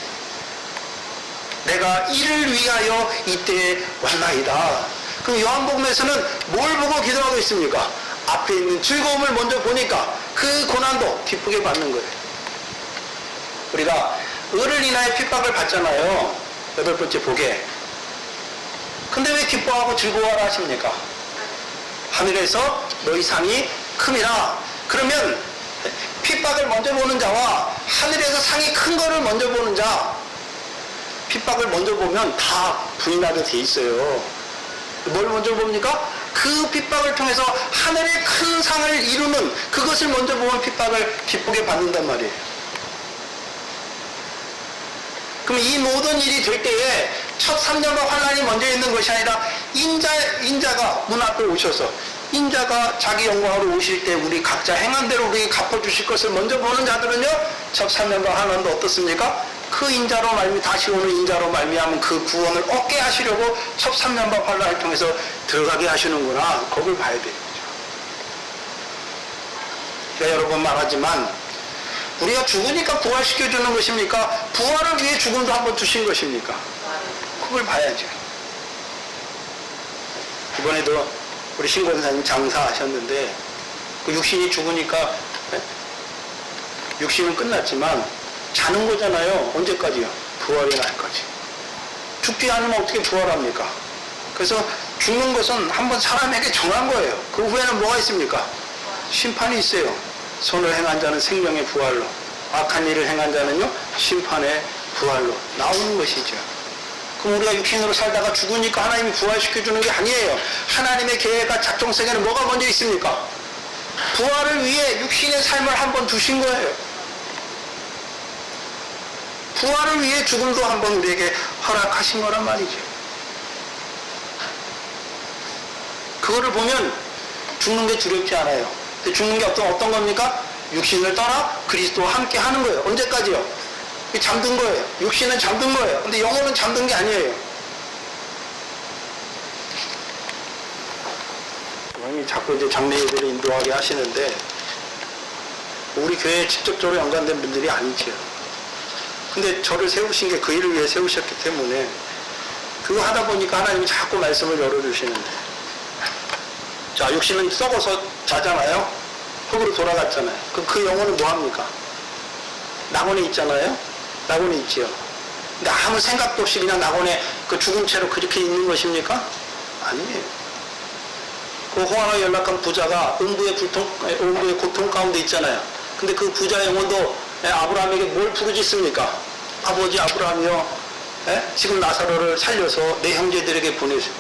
내가 이를 위하여 이때에 왔나이다. 그럼 요한복음에서는 뭘 보고 기도하고 있습니까? 앞에 있는 즐거움을 먼저 보니까 그 고난도 기쁘게 받는 거예요. 우리가 의를 인하여 핍박을 받잖아요. 8번째 복에. 근데 왜 기뻐하고 즐거워하라 하십니까? 하늘에서 너희 상이 큼이라. 그러면 핍박을 먼저 보는 자와 하늘에서 상이 큰 거를 먼저 보는 자, 핍박을 먼저 보면 다 부인하게 돼 있어요. 뭘 먼저 봅니까? 그 핍박을 통해서 하늘의 큰 상을 이루는 그것을 먼저 보면 핍박을 기쁘게 받는단 말이에요. 그럼 이 모든 일이 될 때에 첫 3년과 환란이 먼저 있는 것이 아니라 인자가 문 앞에 오셔서 인자가 자기 영광으로 오실 때 우리 각자 행한 대로 우리에게 갚아주실 것을 먼저 보는 자들은요, 첫 3년과 환란도 어떻습니까? 그 인자로 다시 오는 인자로 말미암은 그 구원을 얻게 하시려고 첫 3년과 환란을 통해서 들어가게 하시는구나. 그걸 봐야 돼요. 제가 여러 번 말하지만 우리가 죽으니까 부활시켜주는 것입니까? 부활을 위해 죽음도 한번 두신 것입니까? 그걸 봐야죠. 이번에도 우리 신권사님 장사하셨는데 그 육신이 죽으니까 육신은 끝났지만 자는 거잖아요. 언제까지요? 부활이 날까지. 죽지 않으면 어떻게 부활합니까? 그래서 죽는 것은 한번 사람에게 정한 거예요. 그 후에는 뭐가 있습니까? 심판이 있어요. 선을 행한 자는 생명의 부활로, 악한 일을 행한 자는요 심판의 부활로 나오는 것이죠. 그럼 우리가 육신으로 살다가 죽으니까 하나님이 부활시켜주는 게 아니에요. 하나님의 계획과 작정성에는 뭐가 먼저 있습니까? 부활을 위해 육신의 삶을 한번 두신 거예요. 부활을 위해 죽음도 한번 우리에게 허락하신 거란 말이죠. 그거를 보면 죽는 게 두렵지 않아요. 근데 죽는 게 어떤 겁니까? 육신을 떠나 그리스도와 함께 하는 거예요. 언제까지요? 잠든 거예요. 육신은 잠든 거예요. 근데 영혼은 잠든 게 아니에요. 자꾸 이제 장례 예배를 인도하게 하시는데 우리 교회에 직접적으로 연관된 분들이 아니죠. 근데 저를 세우신 게 그 일을 위해 세우셨기 때문에 그거 하다 보니까 하나님이 자꾸 말씀을 열어주시는데, 자, 육신은 썩어서 자잖아요. 흙으로 돌아갔잖아요. 그 영혼은 뭐합니까? 낙원에 있잖아요. 낙원에 있지요. 근데 아무 생각도 없이 그냥 낙원에 그 죽은 채로 그렇게 있는 것입니까? 아니에요. 그 호환을 연락한 부자가 음부의 고통 가운데 있잖아요. 근데 그 부자 영혼도 아브라함에게 뭘 부르짖습니까? 아버지 아브라함이요, 지금 나사로를 살려서 내 형제들에게 보내세요.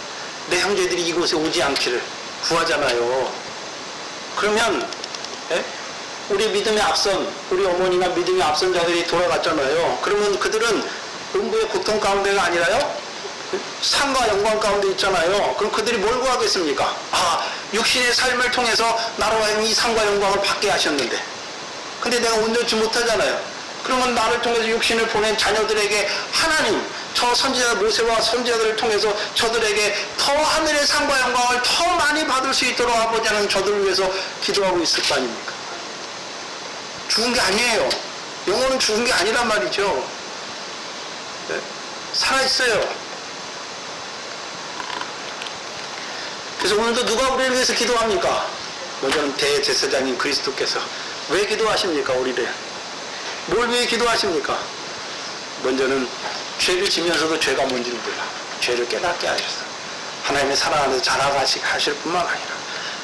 내 형제들이 이곳에 오지 않기를 구하잖아요. 그러면 우리 믿음에 앞선, 우리 어머니나 믿음에 앞선 자들이 돌아갔잖아요. 그러면 그들은 음부의 고통 가운데가 아니라요, 상과 영광 가운데 있잖아요. 그럼 그들이 뭘 구하겠습니까? 육신의 삶을 통해서 나로 하여금 이 상과 영광을 받게 하셨는데, 근데 내가 온전치 못하잖아요. 그러면 나를 통해서 육신을 보낸 자녀들에게 하나님, 저 선지자 모세와 선지자들을 통해서 저들에게 더 하늘의 상과 영광을 더 많이 받을 수 있도록 아버지 하나님 저들을 위해서 기도하고 있을 거 아닙니까? 죽은 게 아니에요. 영혼은 죽은 게 아니란 말이죠. 살아있어요. 그래서 오늘도 누가 우리를 위해서 기도합니까? 먼저는 대제사장인 그리스도께서 왜 기도하십니까? 우리를 뭘 위해 기도하십니까? 먼저는 죄를 지면서도 죄가 뭔지를 몰라 죄를 깨닫게 하셔서 하나님의 사랑 안에서 자라가실 뿐만 아니라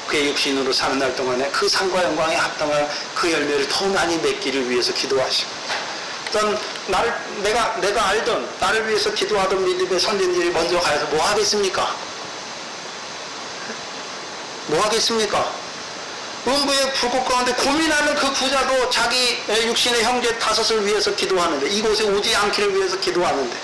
그의 육신으로 사는 날 동안에 그 상과 영광에 합당한 그 열매를 더 많이 맺기를 위해서 기도하시고, 어떤 내가 알던 나를 위해서 기도하던 믿음의 선진들이 먼저 가서 뭐 하겠습니까? 뭐 하겠습니까? 음부의 불꽃 가운데 고민하는 그 부자도 자기 육신의 형제 5을 위해서 기도하는데, 이곳에 오지 않기를 위해서 기도하는데,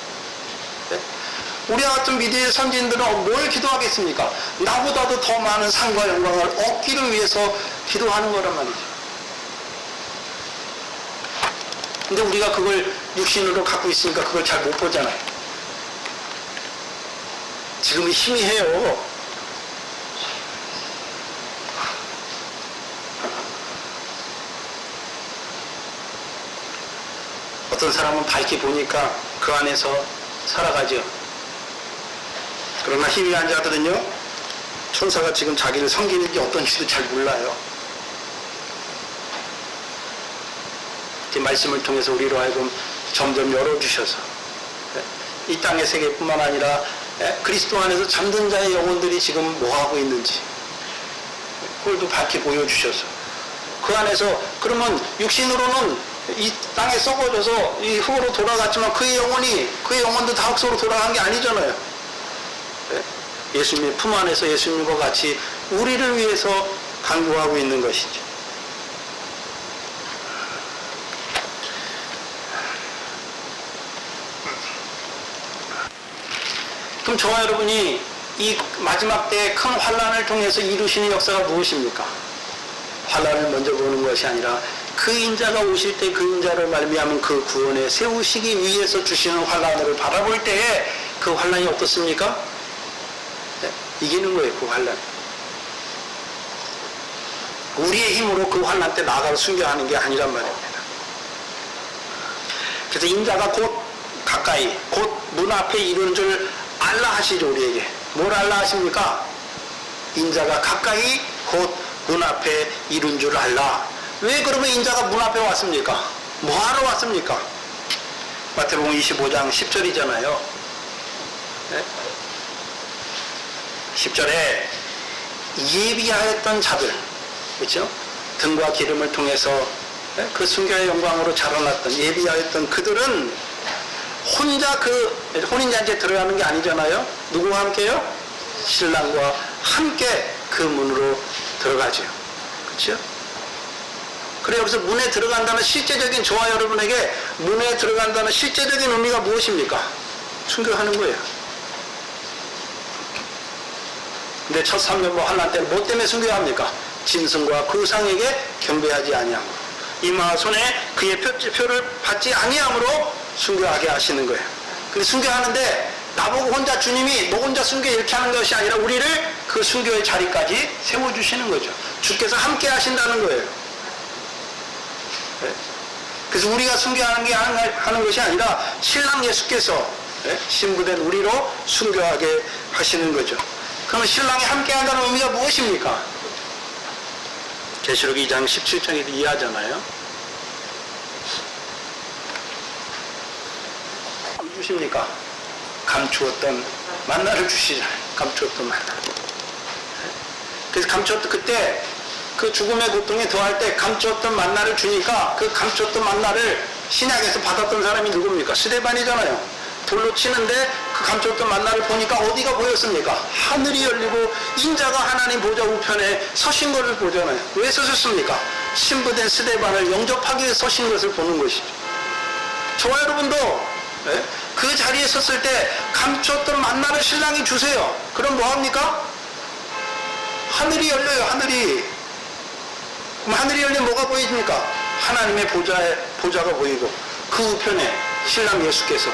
우리와 같은 믿음의 선진들은 뭘 기도하겠습니까? 나보다도 더 많은 상과 영광을 얻기를 위해서 기도하는 거란 말이죠. 근데 우리가 그걸 육신으로 갖고 있으니까 그걸 잘 못 보잖아요. 지금이 희미해요. 어떤 사람은 밝게 보니까 그 안에서 살아가죠. 그러나 희미한 자들은요, 천사가 지금 자기를 섬기는지 어떤지도 잘 몰라요. 이 말씀을 통해서 우리로 하여금 점점 열어주셔서 이 땅의 세계뿐만 아니라 그리스도 안에서 잠든 자의 영혼들이 지금 뭐하고 있는지 그걸도 밝게 보여주셔서, 그 안에서, 그러면 육신으로는 이 땅에 썩어져서 이 흙으로 돌아갔지만 그의 영혼도 다 흙으로 돌아간 게 아니잖아요. 예수님의 품 안에서 예수님과 같이 우리를 위해서 간구하고 있는 것이죠. 그럼 저와 여러분이 이 마지막 때의 큰 환난을 통해서 이루시는 역사가 무엇입니까? 환난을 먼저 보는 것이 아니라 그 인자가 오실 때 그 인자를 말미암은 그 구원에 세우시기 위해서 주시는 환난을 바라볼 때에 그 환난이 어떻습니까? 이기는 거예요. 그 환난. 우리의 힘으로 그 환난 때 나가서 순교하는 게 아니란 말입니다. 그래서 인자가 곧 가까이, 곧 문 앞에 이르는 줄 알라 하시죠. 우리에게 뭘 알라 하십니까? 인자가 가까이 곧 문 앞에 이른 줄 알라. 왜 그러면 인자가 문 앞에 왔습니까? 뭐하러 왔습니까? 마태복음 25장 10절이잖아요. 10절에 예비하였던 자들, 그렇죠? 등과 기름을 통해서 그 순교의 영광으로 자라났던 예비하였던 그들은 혼자 그 혼인잔치에 들어가는 게 아니잖아요. 누구와 함께요? 신랑과 함께 그 문으로 들어가죠. 그렇죠? 그래, 여기서 문에 들어간다는 실제적인, 저와 여러분에게 문에 들어간다는 실제적인 의미가 무엇입니까? 순교하는 거예요. 근데 첫 3년부 환난 때는 뭐 때문에 순교합니까? 짐승과 그 우상에게 경배하지 아니함으로, 이마 손에 그의 표를 받지 아니함으로 순교하게 하시는 거예요. 근데 순교하는데 나보고 혼자 주님이 너 혼자 순교 이렇게 하는 것이 아니라 우리를 그 순교의 자리까지 세워주시는 거죠. 주께서 함께 하신다는 거예요. 그래서 우리가 순교하는 게 하는 것이 아니라 신랑 예수께서 신부된 우리로 순교하게 하시는 거죠. 그러면 신랑이 함께 한다는 의미가 무엇입니까? 계시록 2장 17장에도 이해하잖아요. 주십니까? 감추었던 만나를 주시잖아요. 감추었던 만나. 그래서 감추었던 그때 그 죽음의 고통에 더할 때 감추었던 만나를 주니까 그 감추었던 만나를 신약에서 받았던 사람이 누굽니까? 스데반이잖아요. 돌로 치는데 그 감추었던 만나를 보니까 어디가 보였습니까? 하늘이 열리고 인자가 하나님 보좌 우편에 서신 것을 보잖아요. 왜 서셨습니까? 신부된 스데반을 영접하기 위해 서신 것을 보는 것이죠. 저와 여러분도 그 자리에 섰을 때 감추었던 만나를 신랑이 주세요. 그럼 뭐합니까? 하늘이 열려요. 하늘이. 그럼 하늘이 열리면 뭐가 보입니까? 하나님의 보좌가 보이고 그 우편에 신랑 예수께서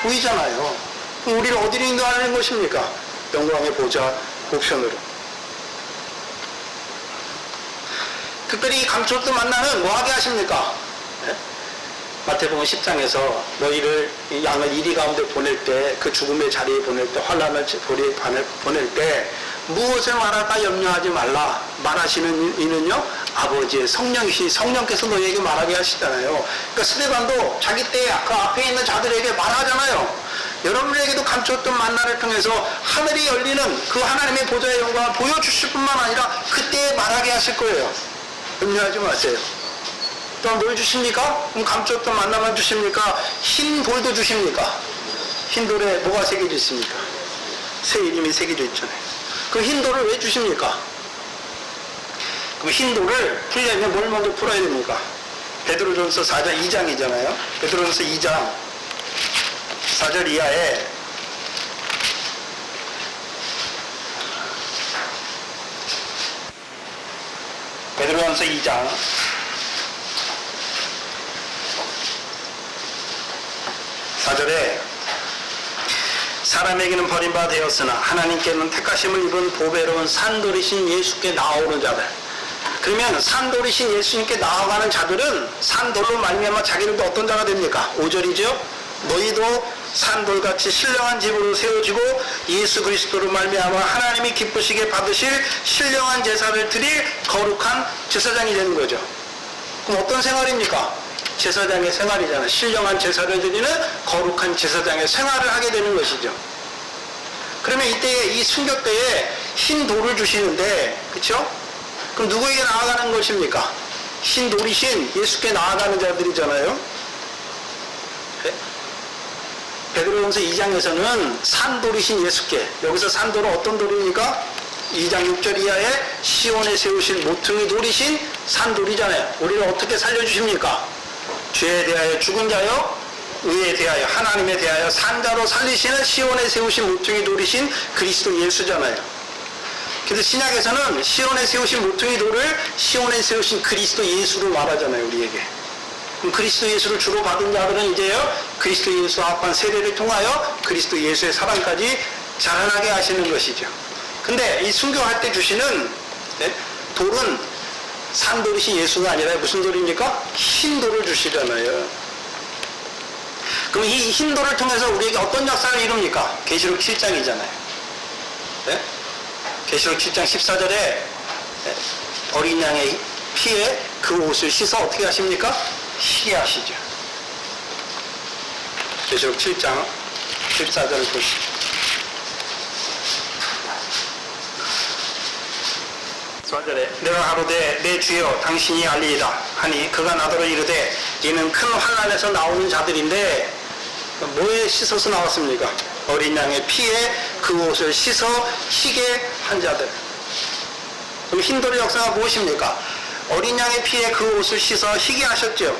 보이잖아요. 우리를 어디로 인도하는 것입니까? 영광의 보좌 우편으로. 특별히 이 감추었던 만나는 뭐하게 하십니까? 마태복음 10장에서 너희를 양을 이리 가운데 보낼 때, 그 죽음의 자리에 보낼 때, 환난을 보낼 때 무엇을 말할까 염려하지 말라. 말하시는 이는요 아버지의 성령이시, 성령께서 너희에게 말하게 하시잖아요. 그러니까 스데반도 자기 때 그 앞에 있는 자들에게 말하잖아요. 여러분에게도 감추었던 만나를 통해서 하늘이 열리는 그 하나님의 보좌의 영광을 보여주실 뿐만 아니라 그때 말하게 하실 거예요. 염려하지 마세요. 또 뭘 주십니까? 그럼 감추었던 만나만 주십니까? 흰 돌도 주십니까? 흰 돌에 뭐가 새겨져 있습니까? 새 이름이 새겨져 있잖아요. 그 흰 돌을 왜 주십니까? 그럼 흰 돌을 풀려면 뭘 먼저 풀어야 됩니까? 베드로전서 4장 2장이잖아요. 베드로전서 2장 4절 이하에 베드로전서 2장 4절에 사람에게는 버림받아 되었으나 하나님께는 택하심을 입은 보배로운 산돌이신 예수께 나아오는 자들. 그러면 산돌이신 예수님께 나아가는 자들은 산돌로 말미암아 자기들도 어떤 자가 됩니까? 5절이죠. 너희도 산돌같이 신령한 집으로 세워지고 예수 그리스도로 말미암아 하나님이 기쁘시게 받으실 신령한 제사를 드릴 거룩한 제사장이 되는 거죠. 그럼 어떤 생활입니까? 제사장의 생활이잖아요. 신령한 제사를 드리는 거룩한 제사장의 생활을 하게 되는 것이죠. 그러면 이때에 이 순교 때에 흰 돌을 주시는데, 그렇죠? 그럼 누구에게 나아가는 것입니까? 흰 돌이신 예수께 나아가는 자들이잖아요. 네? 베드로전서 2장에서는 산돌이신 예수께, 여기서 산돌은 어떤 돌입니까? 2장 6절 이하에 시온에 세우신 모퉁이 돌이신 산돌이잖아요. 우리를 어떻게 살려주십니까? 죄에 대하여 죽은 자요, 의에 대하여, 하나님에 대하여 산자로 살리시는 시온에 세우신 모퉁이 돌이신 그리스도 예수잖아요. 그래서 신약에서는 시온에 세우신 모퉁이 돌을 시온에 세우신 그리스도 예수로 말하잖아요, 우리에게. 그럼 그리스도 예수를 주로 받은 자들은 이제요, 그리스도 예수와 합한 세례를 통하여 그리스도 예수의 사랑까지 자라나게 하시는 것이죠. 근데 이 순교할 때 주시는 돌은 산돌이신 예수가 아니라 무슨 돌입니까? 흰 돌을 주시잖아요. 그럼 이 흰 돌을 통해서 우리에게 어떤 역사를 이룹니까? 계시록 7장이잖아요. 네? 계시록 7장 14절에 어린 양의 피에 그 옷을 씻어 어떻게 하십니까? 희게 하시죠. 계시록 7장 14절을 보시죠. 4절에 내가 가로되 내 주여 당신이 알리이다 하니 그가 나더러 이르되 이는 큰 환난에서 나오는 자들인데 뭐에 씻어서 나왔습니까? 어린 양의 피에 그 옷을 씻어 희게 한 자들. 그럼 흰돌의 역사가 무엇입니까? 어린 양의 피에 그 옷을 씻어 희게 하셨죠.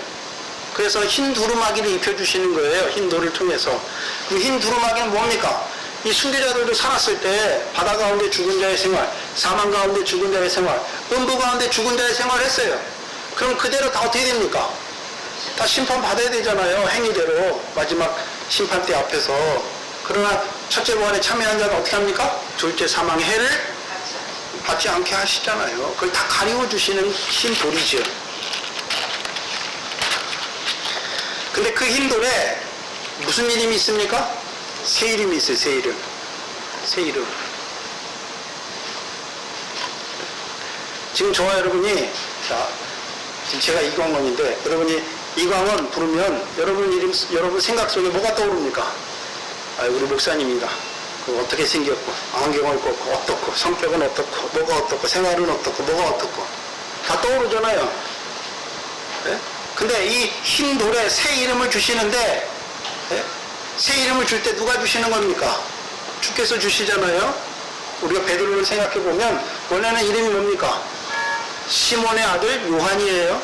그래서 흰 두루마기를 입혀주시는 거예요. 흰 돌을 통해서. 그럼 흰 두루마기는 뭡니까? 이 순교자들도 살았을 때 바다 가운데 죽은 자의 생활, 사망 가운데 죽은 자의 생활, 음부 가운데 죽은 자의 생활을 했어요. 그럼 그대로 다 어떻게 됩니까? 다 심판 받아야 되잖아요. 행위대로 마지막 심판대 앞에서. 그러나 첫째 부활에 참여한 자는 어떻게 합니까? 둘째 사망의 해를 받지 않게 하시잖아요. 그걸 다 가리워주시는 흰 돌이죠. 근데 그 흰 돌에 무슨 이름이 있습니까? 새 이름이 있어요. 새 이름. 새 이름. 지금 저와 여러분이, 자, 지금 제가 이광원인데 여러분이 이광원 부르면 여러분 이름, 여러분 생각 속에 뭐가 떠오릅니까? 우리 목사님인가? 그 어떻게 생겼고, 안경을 꽂고, 어떻고, 성격은 어떻고, 뭐가 어떻고, 생활은 어떻고, 뭐가 어떻고. 다 떠오르잖아요. 예? 근데 이 흰 돌에 새 이름을 주시는데, 예? 새 이름을 줄 때 누가 주시는 겁니까? 주께서 주시잖아요. 우리가 베드로를 생각해 보면, 원래는 이름이 뭡니까? 시몬의 아들 요한이에요.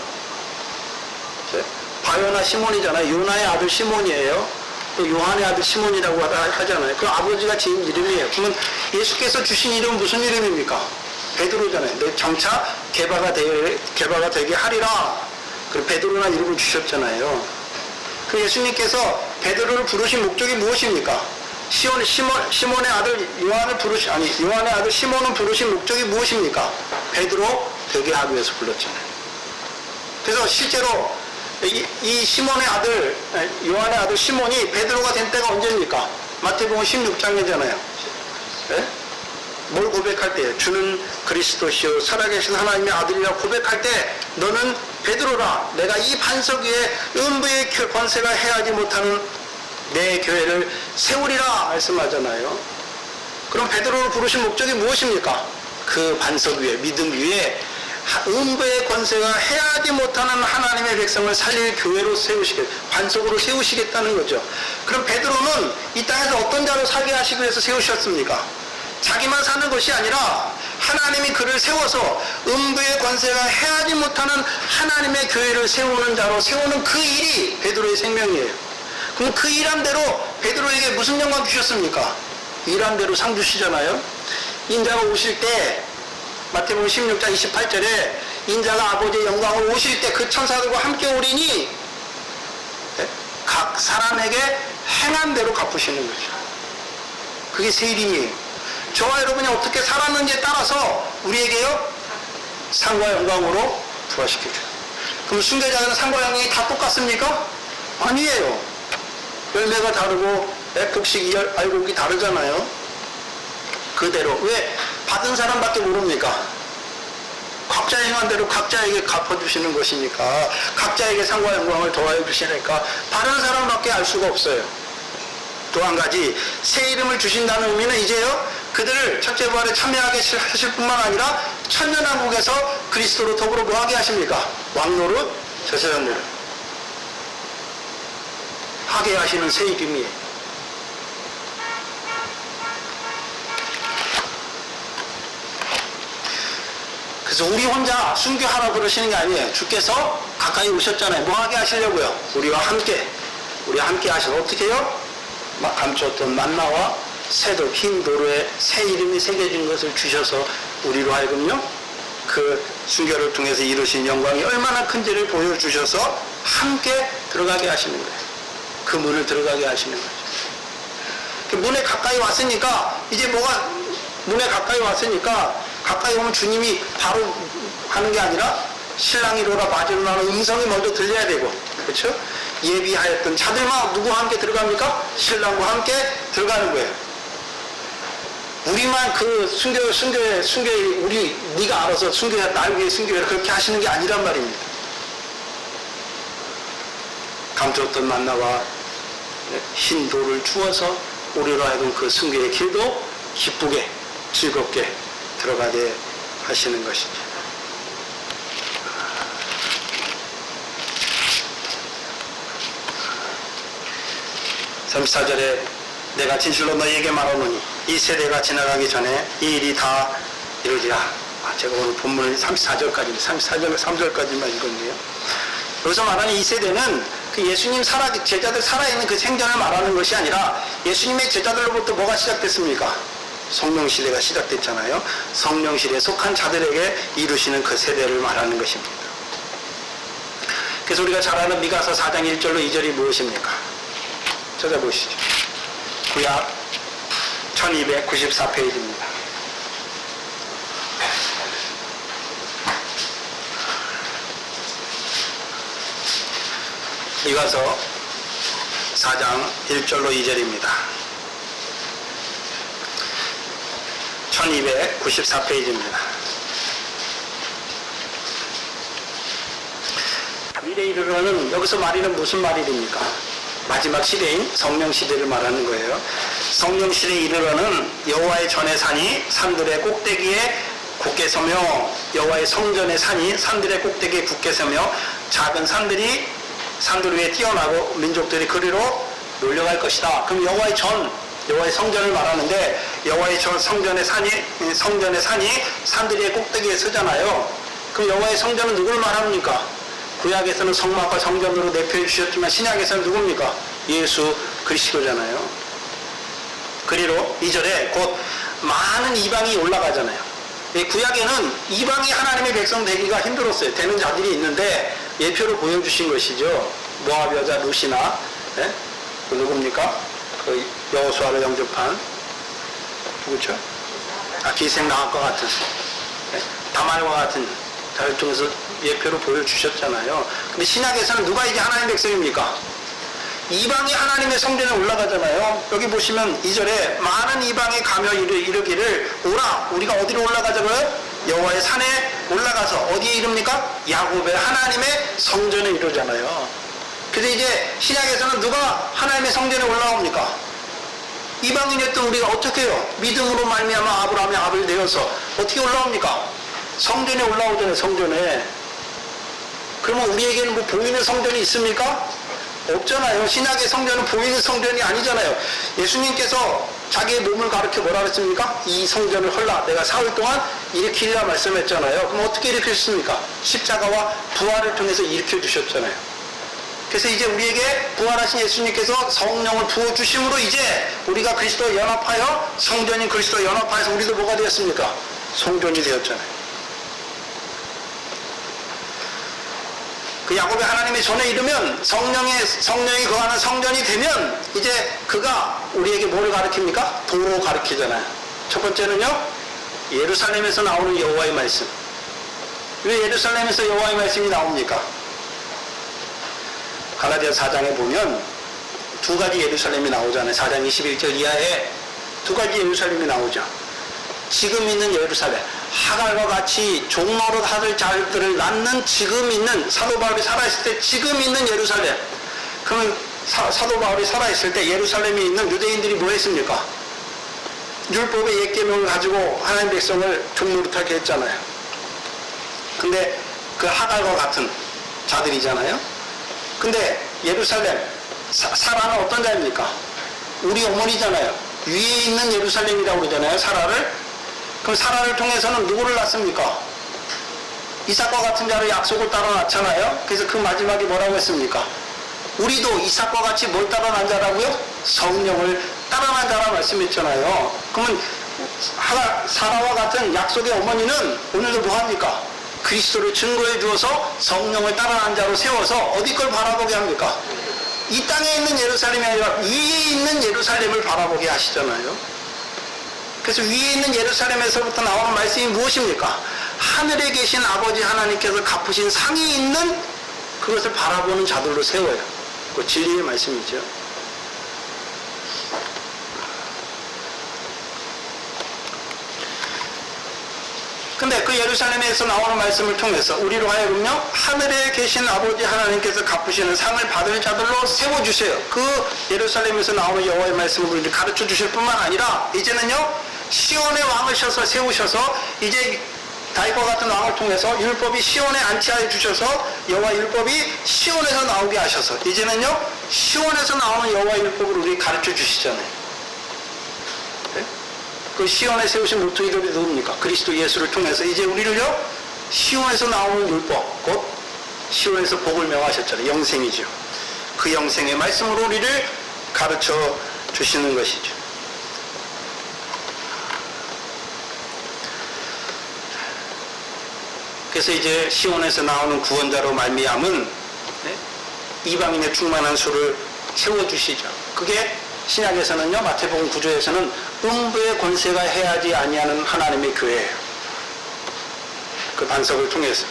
예? 바요나 시몬이잖아요. 요나의 아들 시몬이에요. 또 요한의 아들 시몬이라고 하잖아요. 그 아버지가 지은 이름이에요. 그러면 예수께서 주신 이름은 무슨 이름입니까? 베드로잖아요. 너 장차 개바가 되게 하리라. 그리고 베드로라는 이름을 주셨잖아요. 그 예수님께서 베드로를 부르신 목적이 무엇입니까? 요한의 아들 시몬을 부르신 목적이 무엇입니까? 베드로 되게 하기 위해서 불렀잖아요. 그래서 실제로 이 시몬의 아들, 요한의 아들 시몬이 베드로가 된 때가 언제입니까? 마태복음 16장이잖아요. 네? 뭘 고백할 때? 주는 그리스도시요 살아계신 하나님의 아들이라 고백할 때 너는 베드로라. 내가 이 반석 위에 음부의 권세가 해하지 못하는 내 교회를 세우리라 말씀하잖아요. 그럼 베드로를 부르신 목적이 무엇입니까? 그 반석 위에, 믿음 위에 음부의 권세가 해하지 못하는 하나님의 백성을 살릴 교회로 반석으로 세우시겠다는 거죠. 그럼 베드로는 이 땅에서 어떤 자로 살게 하시기 위해서 세우셨습니까? 자기만 사는 것이 아니라 하나님이 그를 세워서 음부의 권세가 해하지 못하는 하나님의 교회를 세우는 자로 세우는 그 일이 베드로의 생명이에요. 그럼 그 일한 대로 베드로에게 무슨 영광 주셨습니까? 일한 대로 상 주시잖아요. 인자가 오실 때 마태복음 16장 28절에 인자가 아버지의 영광으로 오실 때 그 천사들과 함께 오리니 각 사람에게 행한 대로 갚으시는 거죠. 그게 세일이에요. 저와 여러분이 어떻게 살았는지에 따라서 우리에게요 상과 영광으로 부활시켜줘요. 그럼 순교자는 상과 영광이 다 똑같습니까? 아니에요. 열매가 다르고 복식 알곡이 다르잖아요. 그대로. 왜? 받은 사람밖에 모릅니까? 각자 행한 대로 각자에게 갚아주시는 것이니까, 각자에게 상과 영광을 더하여 주시니까 다른 사람밖에 알 수가 없어요. 또 한 가지, 새 이름을 주신다는 의미는 이제요 그들을 첫째 부활에 참여하게 하실 뿐만 아니라 천년왕국에서 그리스도로 더불어 뭐하게 하십니까? 왕노릇, 저세상 노릇 하게 하시는 새 이름이에요. 그래서 우리 혼자 순교하라 그러시는 게 아니에요. 주께서 가까이 오셨잖아요. 뭐 하게 하시려고요? 우리와 함께 하셔서 어떻게 해요? 감추었던 만나와 새도 흰 도로에 새 이름이 새겨진 것을 주셔서 우리로 하여금요 그 순교를 통해서 이루신 영광이 얼마나 큰지를 보여주셔서 함께 들어가게 하시는 거예요. 그 문을 들어가게 하시는 거죠. 그 문에 가까이 왔으니까 이제 문에 가까이 왔으니까 가까이 오면 주님이 바로 하는 게 아니라 신랑이 이로라 맞으로라 하는 음성이 먼저 들려야 되고, 그렇죠? 예비하였던 자들만 누구와 함께 들어갑니까? 신랑과 함께 들어가는 거예요. 우리만 그 네가 알아서 날 위해 순교해라 그렇게 하시는 게 아니란 말입니다. 감추었던 만나와 흰 돌을 주어서 우리로 하여금 그 순교의 길도 기쁘게 즐겁게 들어가게 하시는 것입니다. 34절에 내가 진실로 너희에게 말하노니 이 세대가 지나가기 전에 이 일이 다 이루리라. 제가 오늘 본문을 34절까지 3절까지만 읽었네요. 여기서 말하는 이 세대는 그 예수님 제자들 살아있는 그 생전을 말하는 것이 아니라 예수님의 제자들로부터 뭐가 시작됐습니까? 성령시대가 시작됐잖아요. 성령시대에 속한 자들에게 이루시는 그 세대를 말하는 것입니다. 그래서 우리가 잘 아는 미가서 4장 1절로 2절이 무엇입니까? 찾아보시죠. 구약 1294페이지입니다. 미가서 4장 1절로 2절입니다. 1294페이지입니다. 미래에 이르러는 여기서 말이는 무슨 말입니까? 마지막 시대인 성령 시대를 말하는 거예요. 성령 시대에 이르러는 여호와의 전의 산이 산들의 꼭대기에 굳게 서며 여호와의 성전의 산이 산들의 꼭대기에 굳게 서며 작은 산들이 산들 위에 뛰어나고 민족들이 그리로 놀려갈 것이다. 그럼 여호와의 성전을 말하는데 여호와의 성전의 산이 산들의 꼭대기에 서잖아요. 그럼 여호와의 성전은 누구를 말합니까? 구약에서는 성막과 성전으로 내표해 주셨지만 신약에서는 누굽니까? 예수 그리스도잖아요. 그리로 2절에 곧 많은 이방이 올라가잖아요. 구약에는 이방이 하나님의 백성 되기가 힘들었어요. 되는 자들이 있는데 예표를 보여주신 것이죠. 모압 여자 루시나 그 누굽니까? 그 여호수아를 영접한 누구죠? 기생 나학과 같은 다말과 같은 자를 통해서 예표로 보여주셨잖아요. 근데 신약에서는 누가 이제 하나님의 백성입니까? 이방이 하나님의 성전에 올라가잖아요. 여기 보시면 2절에 많은 이방이 가며 이르기를 오라 우리가 어디로 올라가자고요? 여호와의 산에 올라가서 어디에 이릅니까? 야곱의 하나님의 성전에 이르잖아요. 그래서 이제 신약에서는 누가 하나님의 성전에 올라옵니까? 이방인이었던 우리가 어떻게 해요? 믿음으로 말미암아 아브라함의 아들 되어서 어떻게 올라옵니까? 성전에 올라오잖아요. 성전에. 그러면 우리에게는 뭐 보이는 성전이 있습니까? 없잖아요. 신약의 성전은 보이는 성전이 아니잖아요. 예수님께서 자기의 몸을 가르쳐 뭐라 그랬습니까? 이 성전을 헐라 내가 사흘 동안 일으키리라 말씀했잖아요. 그럼 어떻게 일으켰습니까? 십자가와 부활을 통해서 일으켜 주셨잖아요. 그래서 이제 우리에게 부활하신 예수님께서 성령을 부어주심으로 이제 우리가 그리스도와 연합하여 성전인 그리스도와 연합하여서 우리도 뭐가 되었습니까? 성전이 되었잖아요. 그 야곱의 하나님의 전에 이르면 성령이 거하는 성전이 되면 이제 그가 우리에게 뭐를 가르칩니까? 도로 가르치잖아요. 첫 번째는요, 예루살렘에서 나오는 여호와의 말씀. 왜 예루살렘에서 여호와의 말씀이 나옵니까? 갈라디아 4장에 보면 두 가지 예루살렘이 나오잖아요. 4장 21절 이하에 두 가지 예루살렘이 나오죠. 지금 있는 예루살렘, 하갈과 같이 종로로 하들 자들을 낳는 지금 있는 사도 바울이 살아있을 때 지금 있는 예루살렘. 그러면 사도 바울이 살아있을 때 예루살렘에 있는 유대인들이 뭐 했습니까? 율법의 옛 계명을 가지고 하나님 백성을 종노릇하게 했잖아요. 근데 그 하갈과 같은 자들이잖아요. 근데 예루살렘 사라는 어떤 자입니까? 우리 어머니잖아요. 위에 있는 예루살렘이라고 그러잖아요. 사라를. 그럼 사라를 통해서는 누구를 낳습니까? 이삭과 같은 자를 약속을 따라 낳잖아요. 그래서 그 마지막에 뭐라고 했습니까? 우리도 이삭과 같이 뭘 따라 난 자라고요? 성령을 따라 난 자라 말씀했잖아요. 그러면 사라와 같은 약속의 어머니는 오늘도 뭐합니까? 그리스도를 증거해 주어서 성령을 따라 난 자로 세워서 어디 걸 바라보게 합니까? 이 땅에 있는 예루살렘이 아니라 위에 있는 예루살렘을 바라보게 하시잖아요. 그래서 위에 있는 예루살렘에서부터 나오는 말씀이 무엇입니까? 하늘에 계신 아버지 하나님께서 갚으신 상이 있는 그것을 바라보는 자들로 세워요. 그 진리의 말씀이죠. 근데 그 예루살렘에서 나오는 말씀을 통해서 우리로 하여금요, 하늘에 계신 아버지 하나님께서 갚으시는 상을 받을 자들로 세워주세요. 그 예루살렘에서 나오는 여호와의 말씀을 우리를 가르쳐 주실 뿐만 아니라 이제는요, 시온의 왕을 세우셔서 이제 다윗과 같은 왕을 통해서 율법이 시온에 안치하여 주셔서 여호와 율법이 시온에서 나오게 하셔서 이제는요, 시온에서 나오는 여호와 율법을 우리 가르쳐 주시잖아요. 네? 그 시온에 세우신 모퉁이들이 누굽니까? 그리스도 예수를 통해서 이제 우리를요, 시온에서 나오는 율법, 곧 시온에서 복을 명하셨잖아요. 영생이죠. 그 영생의 말씀으로 우리를 가르쳐 주시는 것이죠. 그래서 이제 시온에서 나오는 구원자로 말미암은 이방인의 충만한 수를 세워주시죠. 그게 신약에서는요, 마태복음 9조에서는 음부의 권세가 해하지 아니하는 하나님의 교회예요. 그 반석을 통해서.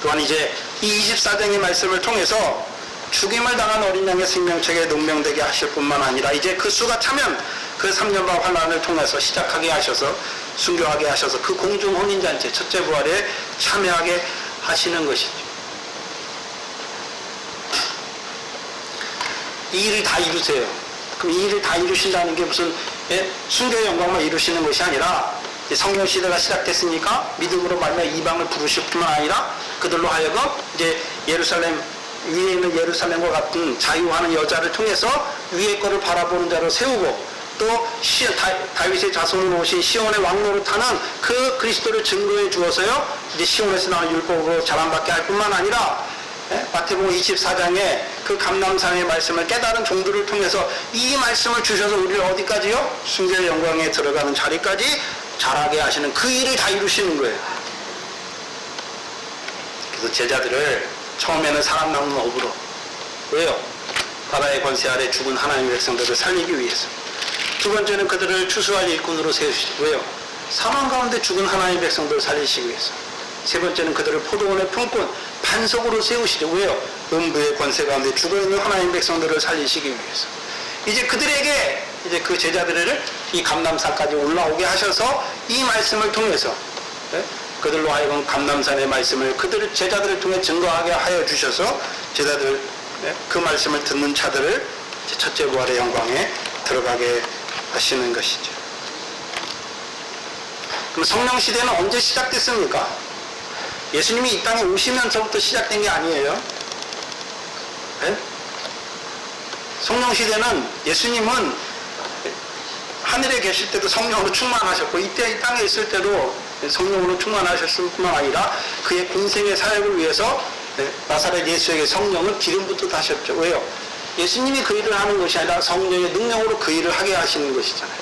또한 이제 이 24장의 말씀을 통해서 죽임을 당한 어린 양의 생명책에 농명되게 하실 뿐만 아니라 이제 그 수가 차면 그 3년반 환란을 통해서 시작하게 하셔서 순교하게 하셔서 그 공중 혼인잔치 첫째 부활에 참여하게 하시는 것이죠. 이 일을 다 이루세요. 그럼 이 일을 다 이루신다는 게 무슨 순교의 영광만 이루시는 것이 아니라 성령 시대가 시작됐으니까 믿음으로 말미암아 이방을 부르실 뿐만 아니라 그들로 하여금 이제 예루살렘 위에 있는 예루살렘과 같은 자유하는 여자를 통해서 위의 거를 바라보는 자로 세우고 또 다윗의 자손으로 오신 시온의 왕노를 타는 그 그리스도를 증거해 주어서요 이제 시온에서 나온 율법으로 자랑받게 할 뿐만 아니라 마태복음 24장에 그 감람산의 말씀을 깨달은 종들을 통해서 이 말씀을 주셔서 우리를 어디까지요? 순교의 영광에 들어가는 자리까지 자라게 하시는 그 일을 다 이루시는 거예요. 그래서 제자들을 처음에는 사람 낳는 업으로 왜요? 바다의 권세 아래 죽은 하나님의 백성들을 살리기 위해서. 두 번째는 그들을 추수할 일꾼으로 세우시죠. 왜요? 사망 가운데 죽은 하나님의 백성들을 살리시기 위해서. 세 번째는 그들을 포도원의 품꾼 반석으로 세우시죠. 왜요? 음부의 권세 가운데 죽어있는 하나님의 백성들을 살리시기 위해서. 이제 그들에게 이제 그 제자들을 이 감람산까지 올라오게 하셔서 이 말씀을 통해서 그들로 하여금 감람산의 말씀을 그들을 제자들을 통해 증거하게 하여 주셔서 제자들 그 말씀을 듣는 자들을 첫째 부활의 영광에 들어가게 하시는 것이죠. 그럼 성령 시대는 언제 시작됐습니까? 예수님이 이 땅에 오시면서부터 시작된 게 아니에요. 네? 성령 시대는 예수님은 하늘에 계실 때도 성령으로 충만하셨고 이때 이 땅에 있을 때도 성령으로 충만하셨을 뿐만 아니라 그의 공생의 사역을 위해서 나사렛 예수에게 성령을 기름 붓듯 하셨죠. 왜요? 예수님이 그 일을 하는 것이 아니라 성령의 능력으로 그 일을 하게 하시는 것이잖아요.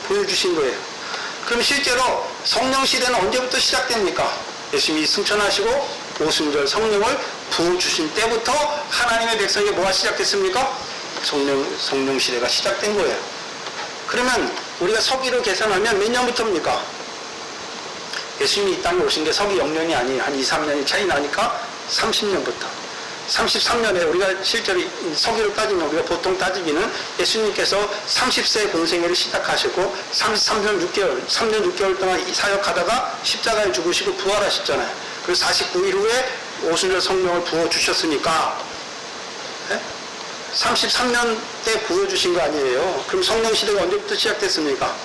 보여주신 거예요. 그럼 실제로 성령 시대는 언제부터 시작됩니까? 예수님이 승천하시고 오순절 성령을 부어주신 때부터 하나님의 백성에게 뭐가 시작됐습니까? 성령 시대가 시작된 거예요. 그러면 우리가 서기로 계산하면 몇 년부터입니까? 예수님이 이 땅에 오신 게 서기 0년이 아니에요. 한 2, 3년이 차이 나니까 30년부터. 33년에 우리가 실제로 서기로 따지면 우리가 보통 따지기는 예수님께서 30세 공생애를 시작하시고 33년 6개월, 3년 6개월 동안 사역하다가 십자가에 죽으시고 부활하셨잖아요. 그래서 49일 후에 오순절 성령을 부어주셨으니까 33년 때 부어주신 거 아니에요. 그럼 성령 시대가 언제부터 시작됐습니까?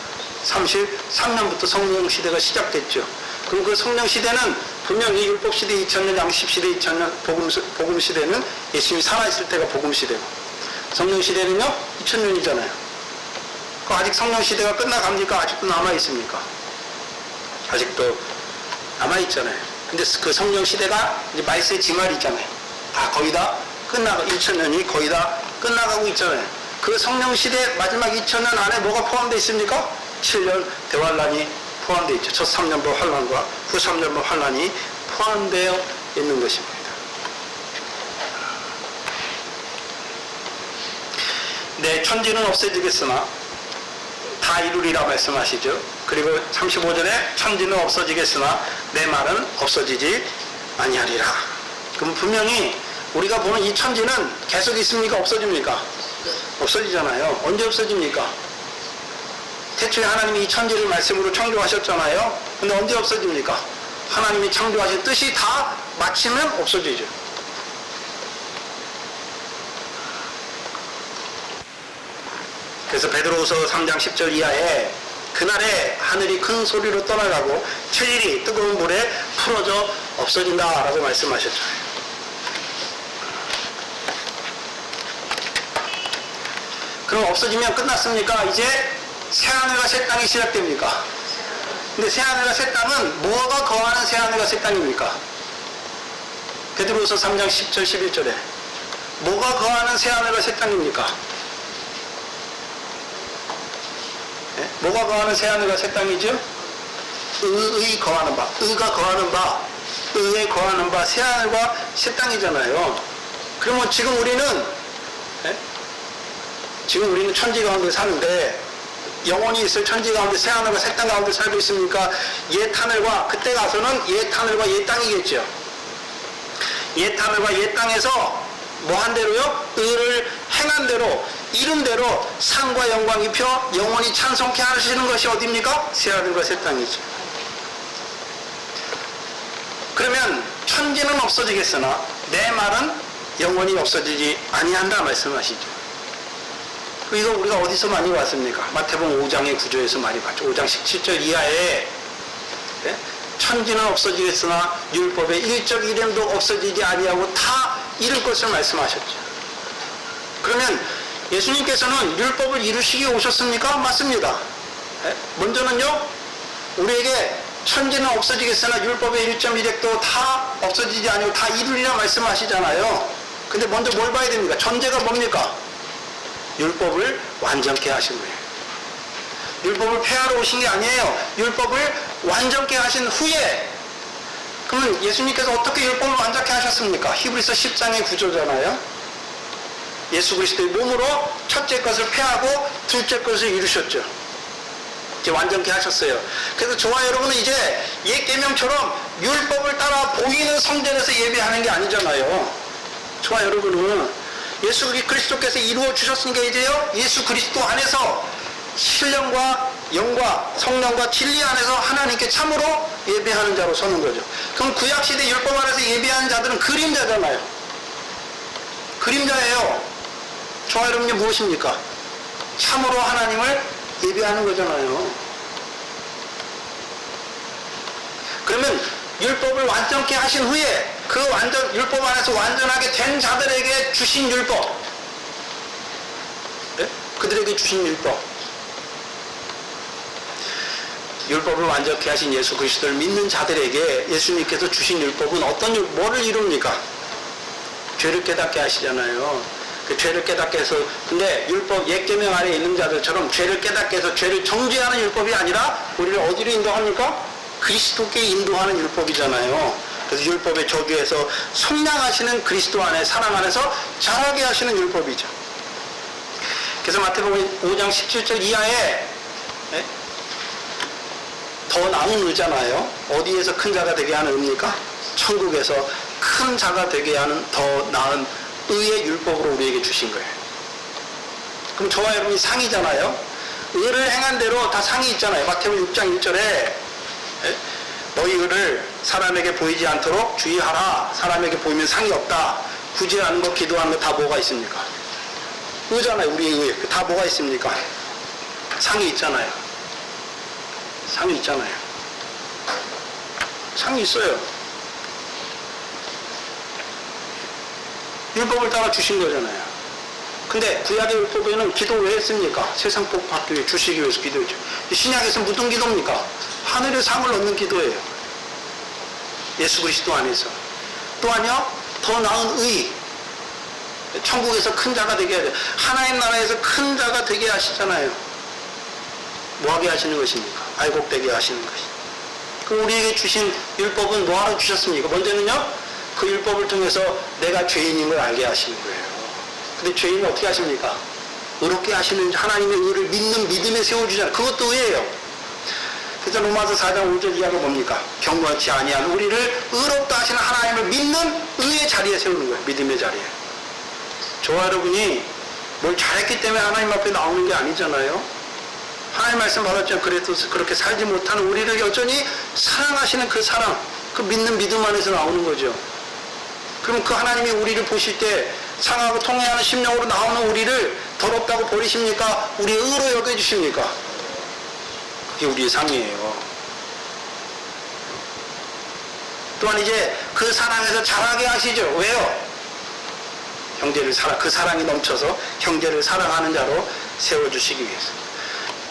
33년부터 성령 시대가 시작됐죠. 그럼 그 성령 시대는 분명히 율법 시대 2000년, 양식 시대 2000년, 복음 시대는 예수님이 살아있을 때가 복음 시대고 성령 시대는요 2000년이잖아요. 그 아직 성령 시대가 끝나갑니까? 아직도 남아 있습니까? 아직도 남아 있잖아요. 근데 그 성령 시대가 이제 말세 지말이잖아요. 다 거의 다 끝나고 2000년이 거의 다 끝나가고 있잖아요. 그 성령 시대 마지막 2000년 안에 뭐가 포함되어 있습니까? 7년 대환란이 포함되어 있죠. 첫 3년부 환란과 후 3년부 환란이 포함되어 있는 것입니다. 내 천지는 없어지겠으나 다 이루리라 말씀하시죠. 그리고 35절에 천지는 없어지겠으나 내 말은 없어지지 아니하리라. 그럼 분명히 우리가 보는 이 천지는 계속 있습니까? 없어집니까? 없어지잖아요. 언제 없어집니까? 태초에 하나님이 이 천지를 말씀으로 창조하셨잖아요. 근데 언제 없어집니까? 하나님이 창조하신 뜻이 다 마치면 없어지죠. 그래서 베드로후서 3장 10절 이하에 그날에 하늘이 큰 소리로 떠나가고 천일이 뜨거운 물에 풀어져 없어진다라고 말씀하셨죠. 그럼 없어지면 끝났습니까? 이제 새하늘과 새 땅이 시작됩니까? 근데 새하늘과 새 땅은 뭐가 거하는 새하늘과 새 땅입니까? 베드로후서 3장 10절 11절에 뭐가 거하는 새하늘과 새 땅입니까? 네? 뭐가 거하는 새하늘과 새 땅이죠? 의의 거하는 바, 의가 거하는 바, 의에 거하는 바, 새하늘과 새 땅이잖아요. 그러면 지금 우리는 네? 지금 우리는 천지 가운데 사는데 영원히 있을 천지 가운데 새하늘과 새 땅 가운데 살고 있으니까 옛 하늘과 그때 가서는 옛 하늘과 옛 땅이겠죠. 옛 하늘과 옛 땅에서 뭐 한 대로요? 의를 행한 대로 이룬 대로 상과 영광 입혀 영원히 찬송케 하시는 것이 어디입니까? 새하늘과 새 땅이죠. 그러면 천지는 없어지겠으나 내 말은 영원히 없어지지 아니한다 말씀하시죠. 이거 우리가 어디서 많이 봤습니까? 마태복음 5장의 구조에서 많이 봤죠. 5장 17절 이하에 천지는 없어지겠으나 율법의 일적 이름도 없어지지 아니하고 다 이룰 것을 말씀하셨죠. 그러면 예수님께서는 율법을 이루시기 오셨습니까? 맞습니다. 먼저는요, 우리에게 천지는 없어지겠으나 율법의 1.1획도 다 없어지지 아니고 다 이루리라 말씀하시잖아요. 근데 먼저 뭘 봐야 됩니까? 전제가 뭡니까? 율법을 완전케 하신 거예요. 율법을 폐하러 오신 게 아니에요. 율법을 완전케 하신 후에, 그러면 예수님께서 어떻게 율법을 완전케 하셨습니까? 히브리서 10장의 구조잖아요. 예수 그리스도의 몸으로 첫째 것을 폐하고 둘째 것을 이루셨죠. 이제 완전케 하셨어요. 그래서 저와 여러분은 이제 옛 계명처럼 율법을 따라 보이는 성전에서 예배하는 게 아니잖아요. 저와 여러분은 예수 그리스도께서 이루어 주셨으니까 이제요, 예수 그리스도 안에서 신령과 영과 성령과 진리 안에서 하나님께 참으로 예배하는 자로 서는 거죠. 그럼 구약시대 율법 안에서 예배하는 자들은 그림자잖아요. 그림자예요. 저와 여러분이 무엇입니까? 참으로 하나님을 예배하는 거잖아요. 그러면 율법을 완전케 하신 후에 그 율법 안에서 완전하게 된 자들에게 주신 율법, 네? 그들에게 주신 율법을 완전케 하신 예수 그리스도를 믿는 자들에게 예수님께서 주신 율법은 뭐를 이룹니까? 죄를 깨닫게 하시잖아요. 그 죄를 깨닫게 해서, 근데 율법 옛 계명 아래에 있는 자들처럼 죄를 깨닫게 해서 죄를 정죄하는 율법이 아니라 우리를 어디로 인도합니까? 그리스도께 인도하는 율법이잖아요. 그래서 율법의 저기에서 속량하시는 그리스도 안에, 사랑 안에서 자라게 하시는 율법이죠. 그래서 마태복음 5장 17절 이하에 더 나은 의잖아요. 어디에서 큰 자가 되게 하는 의입니까? 천국에서 큰 자가 되게 하는 더 나은 의의 율법으로 우리에게 주신 거예요. 그럼 저와 여러분이 상이잖아요. 의를 행한 대로 다 상이 있잖아요. 마태복음 6장 1절에 너희 의를 사람에게 보이지 않도록 주의하라. 사람에게 보이면 상이 없다. 구제하는 것, 기도하는 것 다 뭐가 있습니까? 의잖아요. 우리의 의. 다 뭐가 있습니까? 상이 있잖아요. 상이 있잖아요. 상이 있어요. 율법을 따라 주신 거잖아요. 근데 구약의 율법에는 기도 왜 했습니까? 세상 복 받기 위해, 주시기 위해서 기도했죠. 신약에서 무슨 기도입니까? 하늘의 상을 얻는 기도예요. 예수 그리스도 안에서. 또한요, 더 나은 의. 천국에서 큰 자가 되게 해야 돼요. 하나님 나라에서 큰 자가 되게 하시잖아요. 뭐하게 하시는 것입니까? 알곡되게 하시는 것이. 그럼 우리에게 주신 율법은 뭐하러 주셨습니까? 먼저는요, 그 율법을 통해서 내가 죄인임을 알게 하시는 거예요. 근데 죄인은 어떻게 하십니까? 의롭게 하시는 하나님의 의를 믿는 믿음에 세워주잖아요. 그것도 의예요. 그래서 로마서 4장 5절 이하가 뭡니까? 경건치 아니한 우리를 의롭다 하시는 하나님을 믿는 의의 자리에 세우는 거예요. 믿음의 자리에. 저와 여러분이 뭘 잘했기 때문에 하나님 앞에 나오는 게 아니잖아요. 하나님 말씀 받았지만 그래도 그렇게 살지 못하는 우리를 여전히 사랑하시는 그 사랑, 그 믿는 믿음 안에서 나오는 거죠. 그럼 그 하나님이 우리를 보실 때 상하고 통회하는 심령으로 나오는 우리를 더럽다고 버리십니까? 우리의 의로 여겨주십니까? 그게 우리의 상이에요. 또한 이제 그 사랑에서 자라게 하시죠. 왜요? 그 사랑이 넘쳐서 형제를 사랑하는 자로 세워주시기 위해서.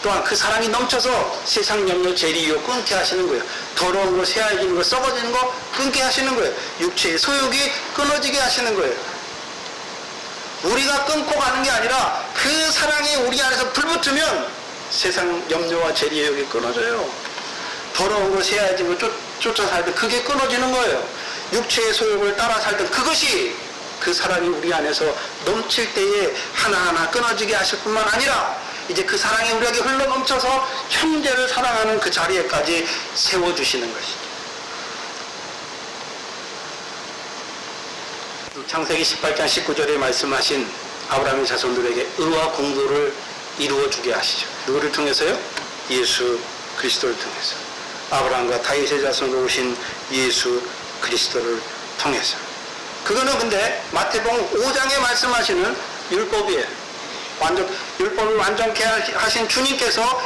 또한 그 사랑이 넘쳐서 세상 염려, 재리, 유혹 끊게 하시는 거예요. 더러운 거, 새하얘지는 거, 썩어지는 거 끊게 하시는 거예요. 육체의 소욕이 끊어지게 하시는 거예요. 우리가 끊고 가는 게 아니라 그 사랑이 우리 안에서 불붙으면 세상 염려와 재리, 유혹이 끊어져요. 더러운 거, 새하얘진 거 쫓아 살던 그게 끊어지는 거예요. 육체의 소욕을 따라 살던 그것이, 그 사랑이 우리 안에서 넘칠 때에 하나하나 끊어지게 하실 뿐만 아니라 이제 그 사랑이 우리에게 흘러 넘쳐서 형제를 사랑하는 그 자리에까지 세워주시는 것이죠. 창세기 18장 19절에 말씀하신 아브라함의 자손들에게 의와 공도를 이루어주게 하시죠. 누구를 통해서요? 예수 그리스도를 통해서. 아브라함과 다윗의 자손으로 오신 예수 그리스도를 통해서. 그거는 근데 마태복음 5장에 말씀하시는 율법이에요. 율법을 완전케 하신 주님께서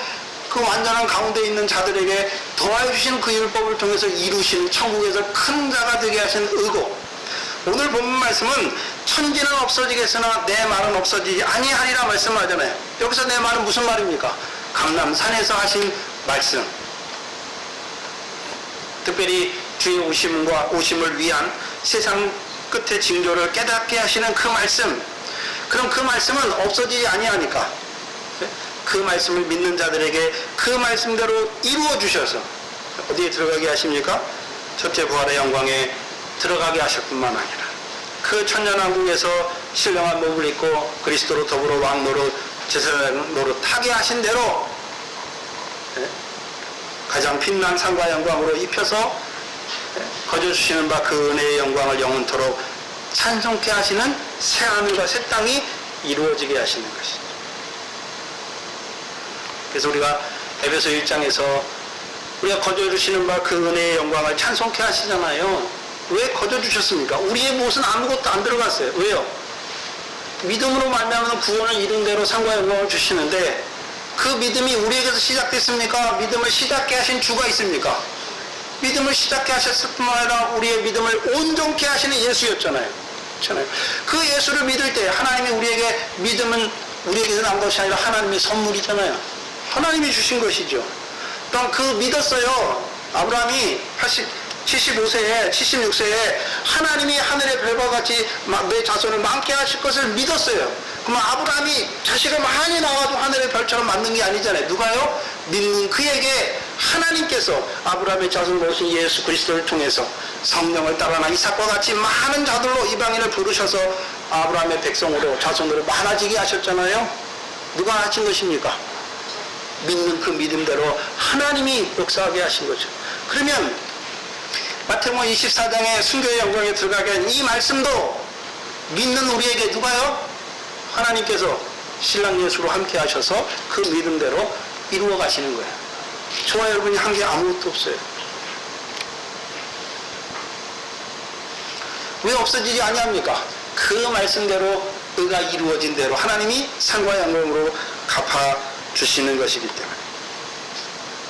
그 완전한 가운데 있는 자들에게 더하여 주신 그 율법을 통해서 이루시는 천국에서 큰 자가 되게 하신 의고, 오늘 본문 말씀은 천지는 없어지겠으나 내 말은 없어지지 아니하리라 말씀하잖아요. 여기서 내 말은 무슨 말입니까? 감람산에서 하신 말씀, 특별히 주의 오심을 위한 세상 끝의 징조를 깨닫게 하시는 그 말씀, 그럼 그 말씀은 없어지지 아니하니까 그 말씀을 믿는 자들에게 그 말씀대로 이루어 주셔서 어디에 들어가게 하십니까? 첫째 부활의 영광에 들어가게 하실 뿐만 아니라 그 천년왕국에서 신령한 몸을 입고 그리스도로 더불어 왕노릇 제사장 노릇하게 하신 대로 가장 빛난 상과 영광으로 입혀서 거저주시는 바 그 은혜의 영광을 영원토록 찬송케 하시는 새하늘과 새 땅이 이루어지게 하시는 것이죠. 그래서 우리가 에베소 1장에서 우리가 거저주시는 바 그 은혜의 영광을 찬송케 하시잖아요. 왜 거저주셨습니까? 우리의 무엇은 아무것도 안 들어갔어요. 왜요? 믿음으로 말미암아 구원을 이룬 대로 상과 영광을 주시는데 그 믿음이 우리에게서 시작됐습니까? 믿음을 시작케 하신 주가 있습니까? 믿음을 시작케 하셨을 뿐만 아니라 우리의 믿음을 온전케 하시는 예수였잖아요. 그렇잖아요. 그 예수를 믿을 때 하나님이 우리에게 믿음은 우리에게서 난 것이 아니라 하나님의 선물이잖아요. 하나님이 주신 것이죠. 그럼 그 믿었어요. 아브라함이 75세에 76세에 하나님이 하늘의 별과 같이 내 자손을 많게 하실 것을 믿었어요. 그러면 아브라함이 자식을 많이 낳아도 하늘의 별처럼 만든 게 아니잖아요. 누가요? 믿는 그에게 하나님께서 아브라함의 자손을 오신 예수 그리스도를 통해서 성령을 따라나 이삭과 같이 많은 자들로 이방인을 부르셔서 아브라함의 백성으로 자손으로 많아지게 하셨잖아요. 누가 하신 것입니까? 믿는 그 믿음대로 하나님이 역사하게 하신 거죠. 그러면 마태복음 24장의 순교의 영광에 들어가게 한 이 말씀도 믿는 우리에게 누가요? 하나님께서 신랑 예수로 함께 하셔서 그 믿음대로 이루어 가시는 거예요. 저와 여러분이 한 게 아무것도 없어요. 왜 없어지지 아니합니까? 그 말씀대로 의가 이루어진 대로 하나님이 상과 영광으로 갚아주시는 것이기 때문에.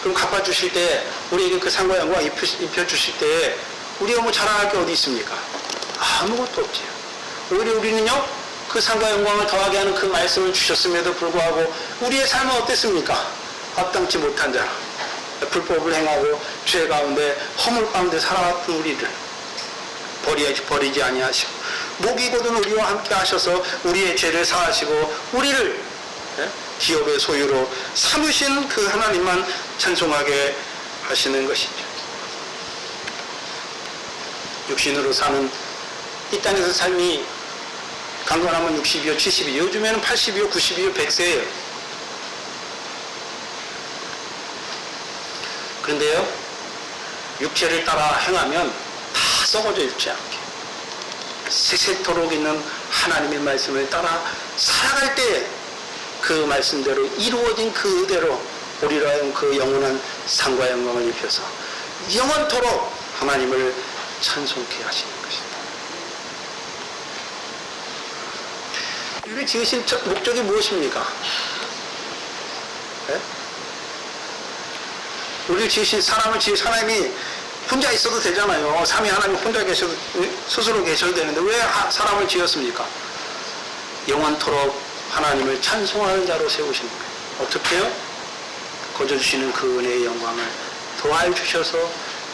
그럼 갚아주실 때 우리에게 그 상과 영광 입혀주실 때 우리가 뭐 자랑할 게 어디 있습니까? 아무것도 없지요. 오히려 우리는요 그 상과 영광을 더하게 하는 그 말씀을 주셨음에도 불구하고 우리의 삶은 어땠습니까? 합당치 못한 자, 불법을 행하고 죄 가운데 허물 가운데 살아왔던 우리를 버리지 아니하시고 목이 곧은 우리와 함께 하셔서 우리의 죄를 사하시고 우리를 기업의 소유로 삼으신 그 하나님만 찬송하게 하시는 것이죠. 육신으로 사는 이 땅에서 삶이 강건하면 60이요 70이요 요즘에는 80이요 90이요 100세예요. 그런데요 육체를 따라 행하면 다 썩어져 있지 않게 세세토록 있는 하나님의 말씀을 따라 살아갈 때 그 말씀대로 이루어진 그대로 우리로 하여금 그 영원한 상과 영광을 입혀서 영원토록 하나님을 찬송케 하시는 것입니다. 우리를 지으신 목적이 무엇입니까? 네? 우리를 지으신 사람을 지으신 하나님이 혼자 있어도 되잖아요. 삼위 하나님 혼자 계셔도 스스로 계셔도 되는데 왜 사람을 지었습니까? 영원토록 하나님을 찬송하는 자로 세우신 거예요. 어떻게 해요? 거저주시는 그 은혜의 영광을 더하여 주셔서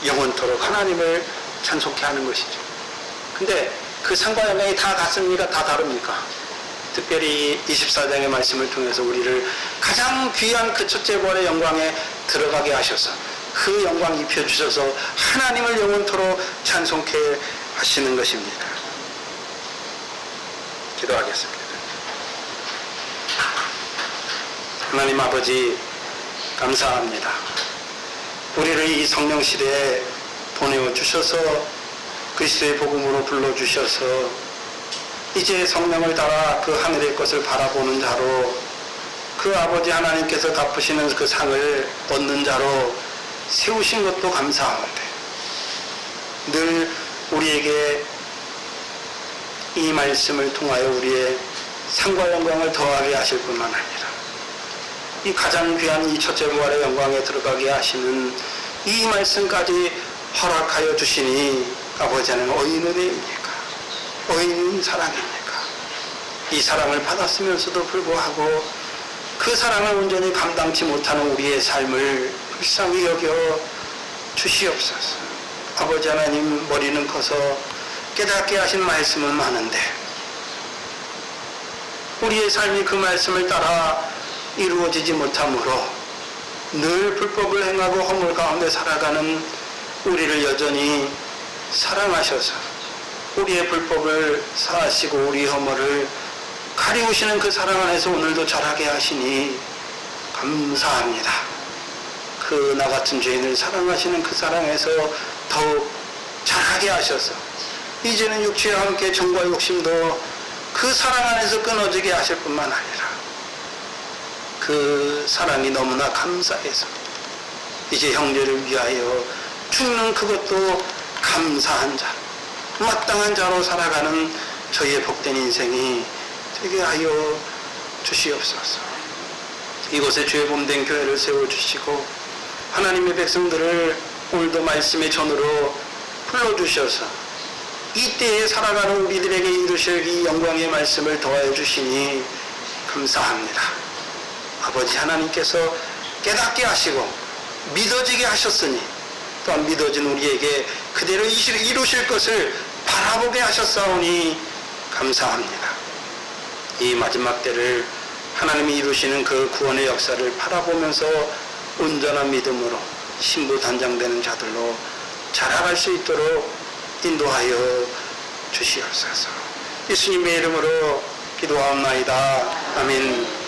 영원토록 하나님을 찬송케 하는 것이죠. 근데 그 상과 영광이 다 같습니까? 다 다릅니까? 특별히 24장의 말씀을 통해서 우리를 가장 귀한 그 첫째 부활의 영광에 들어가게 하셔서 그 영광 입혀주셔서 하나님을 영원토록 찬송케 하시는 것입니다. 기도하겠습니다. 하나님 아버지 감사합니다. 우리를 이 성령 시대에 보내어 주셔서 그리스도의 복음으로 불러주셔서 이제 성령을 따라 그 하늘의 것을 바라보는 자로 그 아버지 하나님께서 갚으시는 그 상을 얻는 자로 세우신 것도 감사하는데 늘 우리에게 이 말씀을 통하여 우리의 상과 영광을 더하게 하실 뿐만 아니라 이 가장 귀한 이 첫째 부활의 영광에 들어가게 하시는 이 말씀까지 허락하여 주시니 아버지는 어인 은혜입니까? 어인 사랑입니까? 이 사랑을 받았으면서도 불구하고 그 사랑을 온전히 감당치 못하는 우리의 삶을 불쌍히 여겨 주시옵소서. 아버지 하나님, 머리는 커서 깨닫게 하신 말씀은 많은데 우리의 삶이 그 말씀을 따라 이루어지지 못하므로 늘 불법을 행하고 허물 가운데 살아가는 우리를 여전히 사랑하셔서 우리의 불법을 사하시고 우리 허물을 가리우시는 그 사랑 안에서 오늘도 자라게 하시니 감사합니다. 그 나 같은 죄인을 사랑하시는 그 사랑에서 더욱 자라게 하셔서 이제는 육체와 함께 정과 욕심도 그 사랑 안에서 끊어지게 하실 뿐만 아니라 그 사랑이 너무나 감사해서 이제 형제를 위하여 죽는 그것도 감사한 자, 마땅한 자로 살아가는 저희의 복된 인생이 되게 하여 주시옵소서. 이곳에 죄 범된 교회를 세워주시고 하나님의 백성들을 오늘도 말씀의 전으로 불러주셔서 이때에 살아가는 우리들에게 이루실 이 영광의 말씀을 더하여 주시니 감사합니다. 아버지 하나님께서 깨닫게 하시고 믿어지게 하셨으니 또한 믿어진 우리에게 그대로 이루실 것을 바라보게 하셨사오니 감사합니다. 이 마지막 때를 하나님이 이루시는 그 구원의 역사를 바라보면서 온전한 믿음으로 신부 단장되는 자들로 자라갈 수 있도록 인도하여 주시옵소서. 예수님의 이름으로 기도하옵나이다. 아멘.